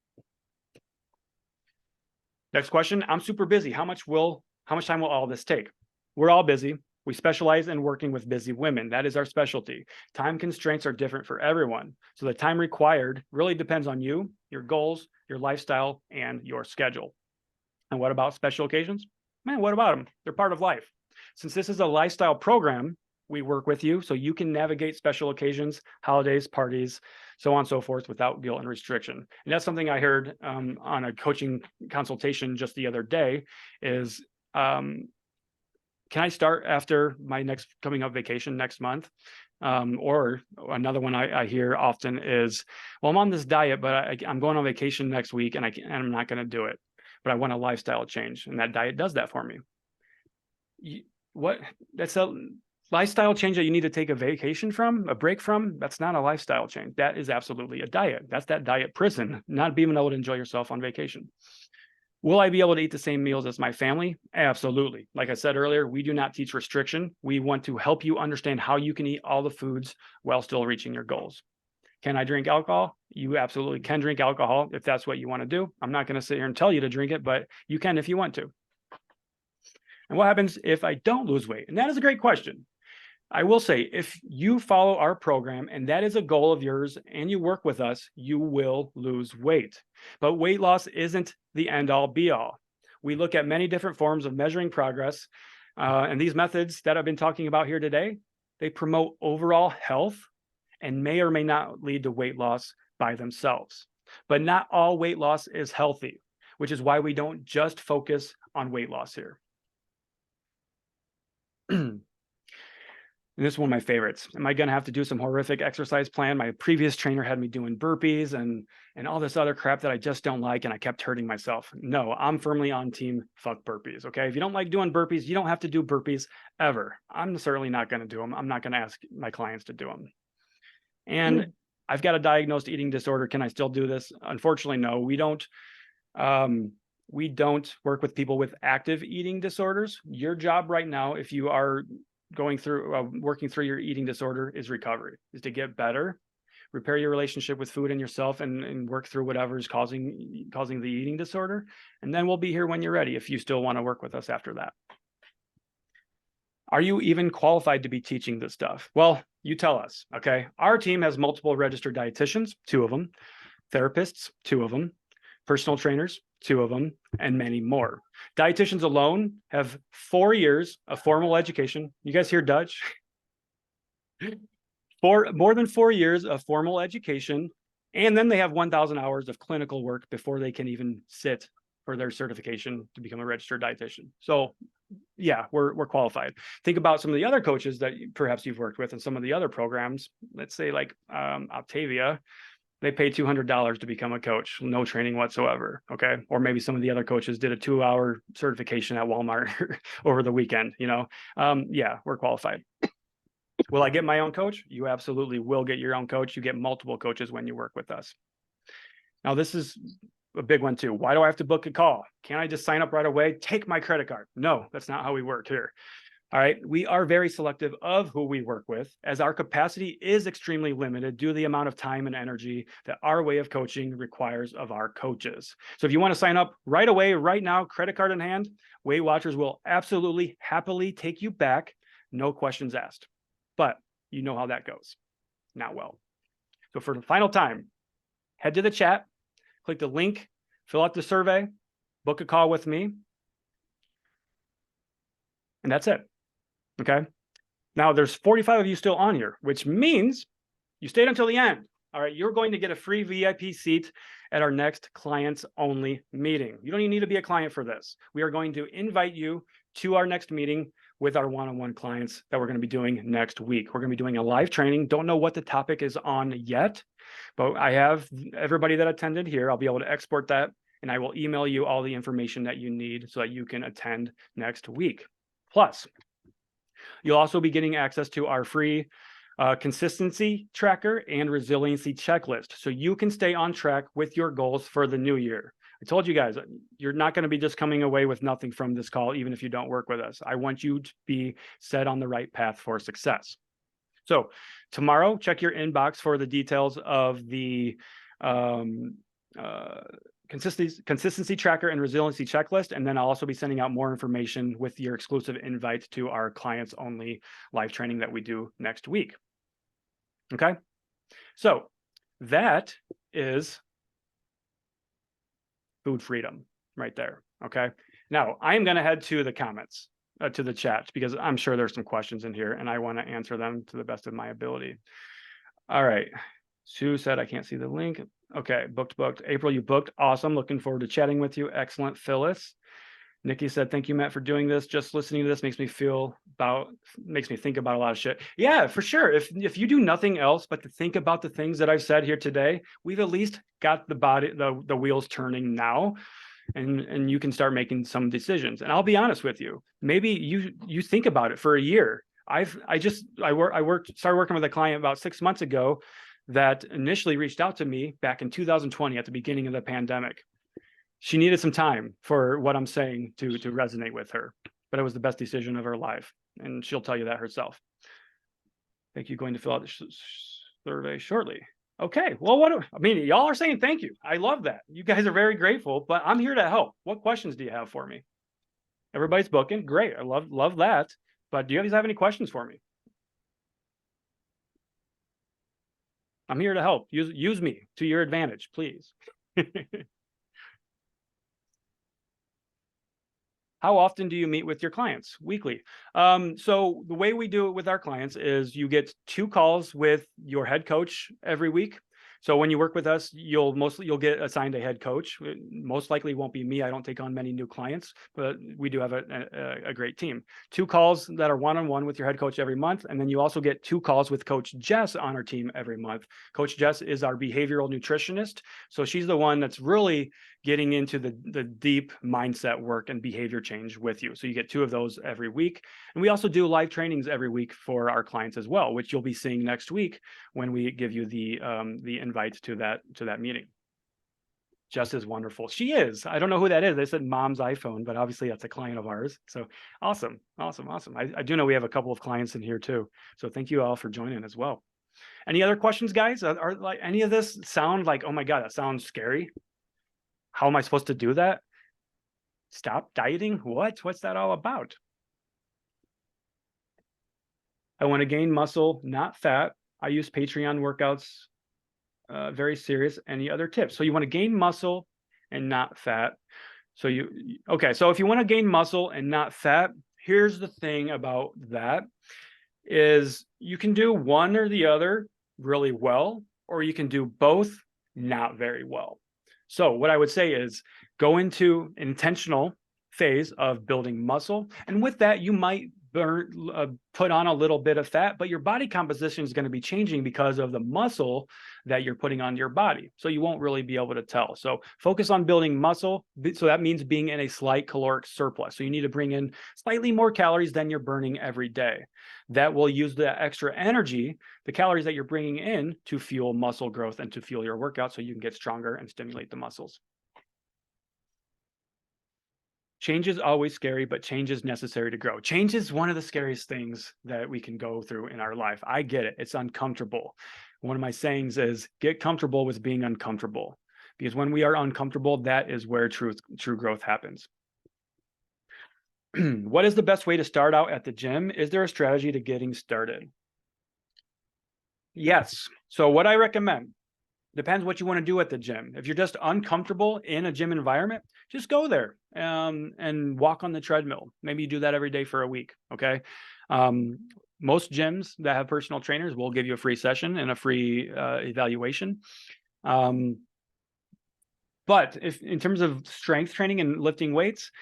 Next question, I'm super busy. How much time will all this take? We're all busy. We specialize in working with busy women. That is our specialty. Time constraints are different for everyone. So the time required really depends on you, your goals, your lifestyle, and your schedule. And what about special occasions? Man, what about them? They're part of life. Since this is a lifestyle program, we work with you so you can navigate special occasions, holidays, parties, so on and so forth without guilt and restriction. And that's something I heard on a coaching consultation just the other day is, can I start after my next coming up vacation next month? Or another one I hear often is, well, I'm on this diet, but I'm going on vacation next week and I'm not going to do it, but I want a lifestyle change. And that diet does that for me. That's a lifestyle change that you need to take a vacation from, a break from. That's not a lifestyle change. That is absolutely a diet. That's that diet prison, not being able to enjoy yourself on vacation. Will I be able to eat the same meals as my family? Absolutely. Like I said earlier, we do not teach restriction. We want to help you understand how you can eat all the foods while still reaching your goals. Can I drink alcohol? You absolutely can drink alcohol if that's what you want to do. I'm not going to sit here and tell you to drink it, but you can if you want to. And what happens if I don't lose weight? And that is a great question. I will say, if you follow our program and that is a goal of yours and you work with us, you will lose weight. But weight loss isn't the end all be all. We look at many different forms of measuring progress. And these methods that I've been talking about here today, they promote overall health and may or may not lead to weight loss by themselves. But not all weight loss is healthy, which is why we don't just focus on weight loss here. And this is one of my favorites. Am I going to have to do some horrific exercise plan? My previous trainer had me doing burpees and all this other crap that I just don't like, and I kept hurting myself. No, I'm firmly on team fuck burpees, okay? If you don't like doing burpees, you don't have to do burpees ever. I'm certainly not going to do them. I'm not going to ask my clients to do them. And I've got a diagnosed eating disorder. Can I still do this? Unfortunately, no. We don't work with people with active eating disorders. Your job right now, if you are going through working through your eating disorder, is recovery, is to get better, repair your relationship with food and yourself, and work through whatever is causing the eating disorder. And then we'll be here when you're ready if you still want to work with us after that. Are you even qualified to be teaching this stuff? Well, you tell us, okay? Our team has multiple registered dietitians, 2 of them, therapists, 2 of them, personal trainers, 2 of them, and many more. Dietitians alone have 4 years of formal education. You guys hear Dutch? More than 4 years of formal education, and then they have 1,000 hours of clinical work before they can even sit for their certification to become a registered dietitian. So yeah, we're qualified. Think about some of the other coaches that perhaps you've worked with in some of the other programs. Let's say like Optavia. They pay $200 to become a coach, no training whatsoever, okay? Or maybe some of the other coaches did a 2-hour certification at Walmart over the weekend, you know? Yeah, we're qualified. Will I get my own coach? You absolutely will get your own coach. You get multiple coaches when you work with us. Now, this is a big one too. Why do I have to book a call? Can't I just sign up right away? Take my credit card. No, that's not how we work here. All right, we are very selective of who we work with, as our capacity is extremely limited due to the amount of time and energy that our way of coaching requires of our coaches. So if you want to sign up right away, right now, credit card in hand, Weight Watchers will absolutely happily take you back, no questions asked. But you know how that goes. Not well. So for the final time, head to the chat, click the link, fill out the survey, book a call with me, and that's it. Okay. Now there's 45 of you still on here, which means you stayed until the end. All right. You're going to get a free VIP seat at our next clients only meeting. You don't even need to be a client for this. We are going to invite you to our next meeting with our one-on-one clients that we're going to be doing next week. We're going to be doing a live training. Don't know what the topic is on yet, but I have everybody that attended here. I'll be able to export that, and I will email you all the information that you need so that you can attend next week. Plus, you'll also be getting access to our free consistency tracker and resiliency checklist, so you can stay on track with your goals for the new year. I told you guys, you're not going to be just coming away with nothing from this call, even if you don't work with us. I want you to be set on the right path for success. So tomorrow, check your inbox for the details of the consistency tracker and resiliency checklist. And then I'll also be sending out more information with your exclusive invite to our clients only live training that we do next week. Okay. So that is food freedom right there. Okay. Now I am going to head to the comments, to the chat, because I'm sure there's some questions in here and I want to answer them to the best of my ability. All right. Sue said, I can't see the link. Okay. Booked. April, you booked. Awesome. Looking forward to chatting with you. Excellent. Phyllis. Nikki said, thank you, Matt, for doing this. Just listening to this makes me think about a lot of shit. Yeah, for sure. If you do nothing else but to think about the things that I've said here today, we've at least got the wheels turning now, and you can start making some decisions. And I'll be honest with you, maybe you think about it for a year. I started working with a client about 6 months ago that initially reached out to me back in 2020 at the beginning of the pandemic. She needed some time for what I'm saying to resonate with her, but it was the best decision of her life. And she'll tell you that herself. Thank you. Going to fill out the survey shortly. Okay. Well, y'all are saying thank you. I love that. You guys are very grateful, but I'm here to help. What questions do you have for me? Everybody's booking. Great. I love that. But do you guys have any questions for me? I'm here to help. Use me to your advantage, please. How often do you meet with your clients? Weekly. So the way we do it with our clients is you get 2 calls with your head coach every week. So when you work with us, you'll get assigned a head coach. Most likely won't be me. I don't take on many new clients, but we do have a great team. 2 calls that are one-on-one with your head coach every month. And then you also get 2 calls with Coach Jess on our team every month. Coach Jess is our behavioral nutritionist. So she's the one that's really getting into the deep mindset work and behavior change with you. So you get 2 of those every week. And we also do live trainings every week for our clients as well, which you'll be seeing next week when we give you the invite to that meeting. Jess is wonderful. She is. I don't know who that is. They said Mom's iPhone, but obviously that's a client of ours. So awesome. I do know we have a couple of clients in here too. So thank you all for joining as well. Any other questions, guys? Are like any of this sound like, oh my God, that sounds scary? How am I supposed to do that? Stop dieting? What's that all about? I want to gain muscle, not fat. I use Patreon workouts. Very serious. Any other tips? So you want to gain muscle and not fat. So so if you want to gain muscle and not fat, here's the thing about that is you can do one or the other really well, or you can do both not very well. So what I would say is go into an intentional phase of building muscle. And with that, you might put on a little bit of fat, but your body composition is going to be changing because of the muscle that you're putting on your body. So you won't really be able to tell. So focus on building muscle. So that means being in a slight caloric surplus. So you need to bring in slightly more calories than you're burning every day. That will use the extra energy, the calories that you're bringing in, to fuel muscle growth and to fuel your workout so you can get stronger and stimulate the muscles. Change is always scary, but change is necessary to grow. Change is one of the scariest things that we can go through in our life. I get it. It's uncomfortable. One of my sayings is get comfortable with being uncomfortable, because when we are uncomfortable, that is where true growth happens. What is the best way to start out at the gym? Is there a strategy to getting started? Yes. So what I recommend, depends what you want to do at the gym. If you're just uncomfortable in a gym environment, just go there and walk on the treadmill. Maybe you do that every day for a week. Okay. Most gyms that have personal trainers will give you a free session and a free evaluation. But if in terms of strength training and lifting weights,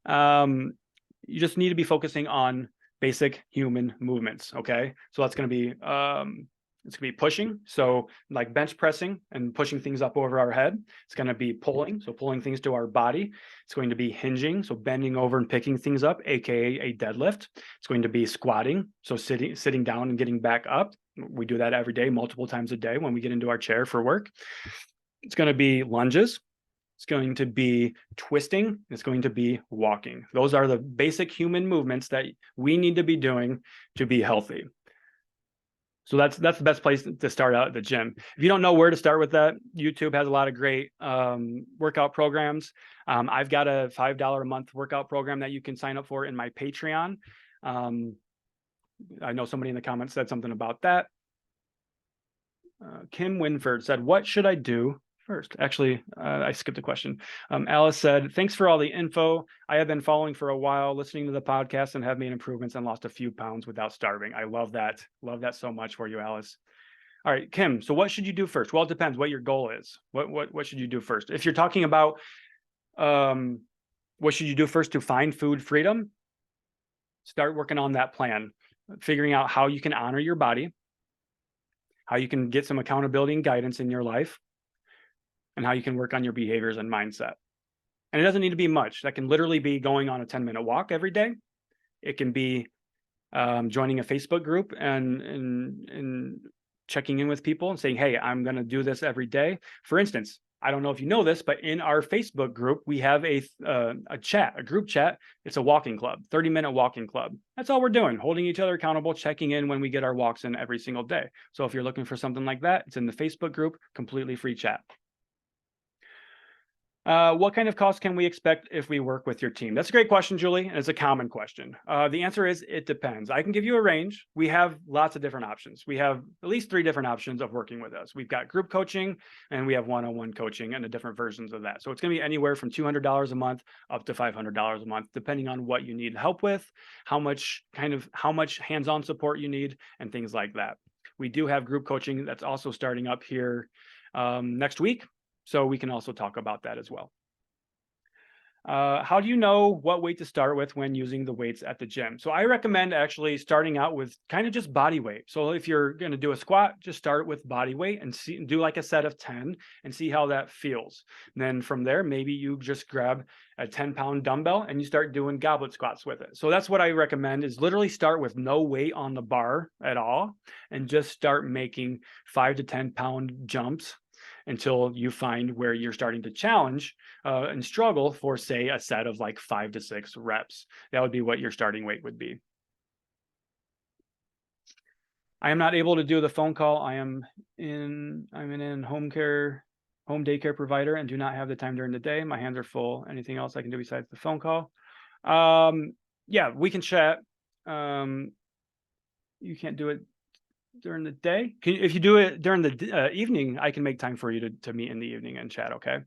you just need to be focusing on basic human movements. Okay. So that's going to be, it's going to be pushing, so like bench pressing and pushing things up over our head. It's going to be pulling, so pulling things to our body. It's going to be hinging, so bending over and picking things up, aka a deadlift. It's going to be squatting, so sitting down and getting back up. We do that every day, multiple times a day when we get into our chair for work. It's going to be lunges. It's going to be twisting. It's going to be walking. Those are the basic human movements that we need to be doing to be healthy. So that's the best place to start out at the gym. If you don't know where to start with that, YouTube has a lot of great workout programs. I've got a $5 a month workout program that you can sign up for in my Patreon. I know somebody in the comments said something about that. Kim Winford said, what should I do first? Actually, I skipped a question. Alice said, thanks for all the info. I have been following for a while, listening to the podcast, and have made improvements and lost a few pounds without starving. I love that. Love that so much for you, Alice. All right, Kim, so what should you do first? Well, it depends what your goal is. What should you do first? If you're talking about what should you do first to find food freedom, start working on that plan, figuring out how you can honor your body, how you can get some accountability and guidance in your life, and how you can work on your behaviors and mindset. And it doesn't need to be much. That can literally be going on a 10-minute walk every day. It can be joining a Facebook group and checking in with people and saying, hey, I'm going to do this every day. For instance, I don't know if you know this, but in our Facebook group, we have a group chat. It's a walking club, 30-minute walking club. That's all we're doing, holding each other accountable, checking in when we get our walks in every single day. So if you're looking for something like that, it's in the Facebook group, completely free chat. What kind of costs can we expect if we work with your team? That's a great question, Julie, and it's a common question. The answer is it depends. I can give you a range. We have lots of different options. We have at least 3 different options of working with us. We've got group coaching and we have one-on-one coaching and the different versions of that. So it's going to be anywhere from $200 a month up to $500 a month, depending on what you need help with, how much hands-on support you need, and things like that. We do have group coaching that's also starting up here next week. So we can also talk about that as well. How do you know what weight to start with when using the weights at the gym? So I recommend actually starting out with kind of just body weight. So if you're going to do a squat, just start with body weight and do like a set of 10 and see how that feels. And then from there, maybe you just grab a 10-pound dumbbell and you start doing goblet squats with it. So that's what I recommend, is literally start with no weight on the bar at all and just start making 5 to 10-pound jumps until you find where you're starting to challenge and struggle for, say, a set of like 5 to 6 reps. That would be what your starting weight would be. I am not able to do the phone call. I'm in home daycare provider and do not have the time during the day. My hands are full. Anything else I can do besides the phone call? Yeah, we can chat. You can't do it during the day. If you do it during the evening, I can make time for you to meet in the evening and chat. Okay.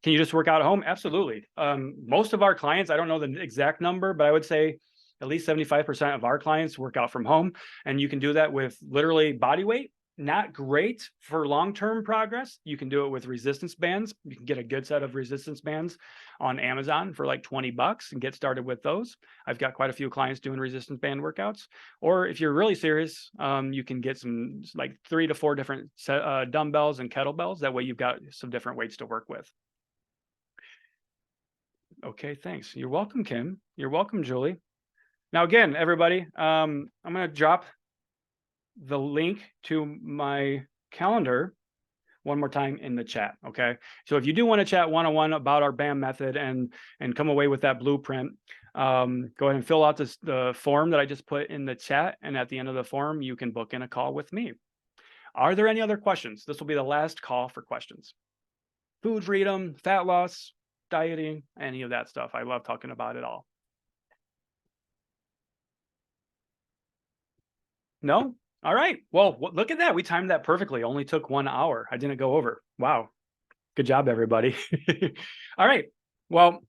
Can you just work out at home? Absolutely. Most of our clients, I don't know the exact number, but I would say at least 75% of our clients work out from home, and you can do that with literally body weight. Not great for long-term progress. You can do it with resistance bands. You can get a good set of resistance bands on Amazon for like $20 and get started with those. I've got quite a few clients doing resistance band workouts. Or if you're really serious, you can get some like 3 to 4 different dumbbells and kettlebells. That way you've got some different weights to work with. Okay, thanks. You're welcome, Kim. You're welcome, Julie. Now, again, everybody, I'm going to drop the link to my calendar one more time in the chat. Okay. So if you do want to chat one-on-one about our BAM method and come away with that blueprint, go ahead and fill out the form that I just put in the chat. And at the end of the form, you can book in a call with me. Are there any other questions? This will be the last call for questions. Food freedom, fat loss, dieting, any of that stuff. I love talking about it all. No? All right. Well, look at that. We timed that perfectly. Only took 1 hour. I didn't go over. Wow. Good job, everybody. All right. Well,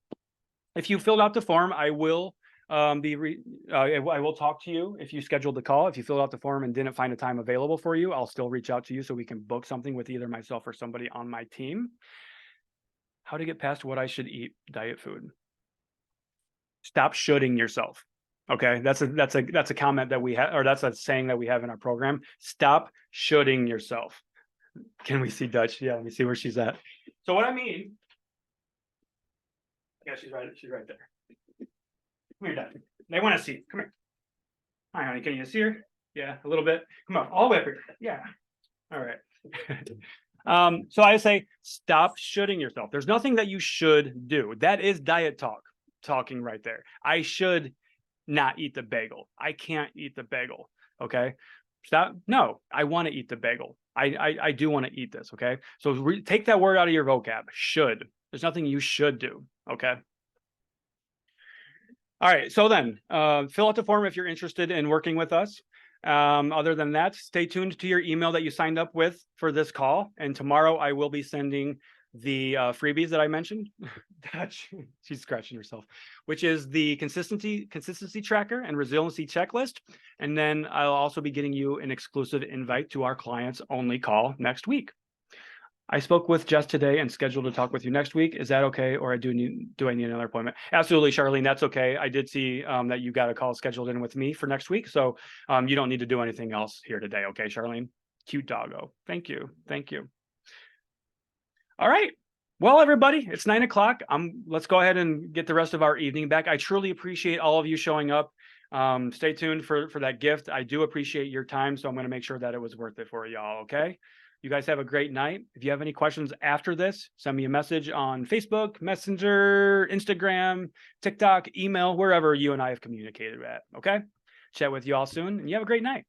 if you filled out the form, I will I will talk to you if you scheduled the call. If you filled out the form and didn't find a time available for you, I'll still reach out to you so we can book something with either myself or somebody on my team. How to get past what I should eat diet food. Stop shoulding yourself. Okay, that's a comment that we have, or that's a saying that we have in our program. Stop shoulding yourself. Can we see Dutch? Yeah, let me see where she's at. So what I mean, yeah, she's right there. Come here, Dutch. They want to see. Come here. Hi, honey. Can you see her? Yeah, a little bit. Come on, all the way up here. Yeah. All right. So I say stop shoulding yourself. There's nothing that you should do. That is diet talking right there. I should not eat the bagel. I can't eat the bagel. Okay. Stop. No, I want to eat the bagel. I do want to eat this. Okay. So take that word out of your vocab. Should. There's nothing you should do. Okay. All right. So then fill out the form if you're interested in working with us. Other than that, stay tuned to your email that you signed up with for this call. And tomorrow I will be sending the freebies that I mentioned. She's scratching herself, which is the consistency tracker and resiliency checklist. And then I'll also be getting you an exclusive invite to our clients only call next week. I spoke with Jess today and scheduled to talk with you next week. Is that okay? Or do I need another appointment? Absolutely, Charlene, that's okay. I did see that you got a call scheduled in with me for next week. So you don't need to do anything else here today. Okay, Charlene? Cute doggo. Thank you. Thank you. All right. Well, everybody, it's 9 o'clock. Let's go ahead and get the rest of our evening back. I truly appreciate all of you showing up. Stay tuned for that gift. I do appreciate your time. So I'm going to make sure that it was worth it for y'all. Okay. You guys have a great night. If you have any questions after this, send me a message on Facebook, Messenger, Instagram, TikTok, email, wherever you and I have communicated at. Okay. Chat with you all soon and you have a great night.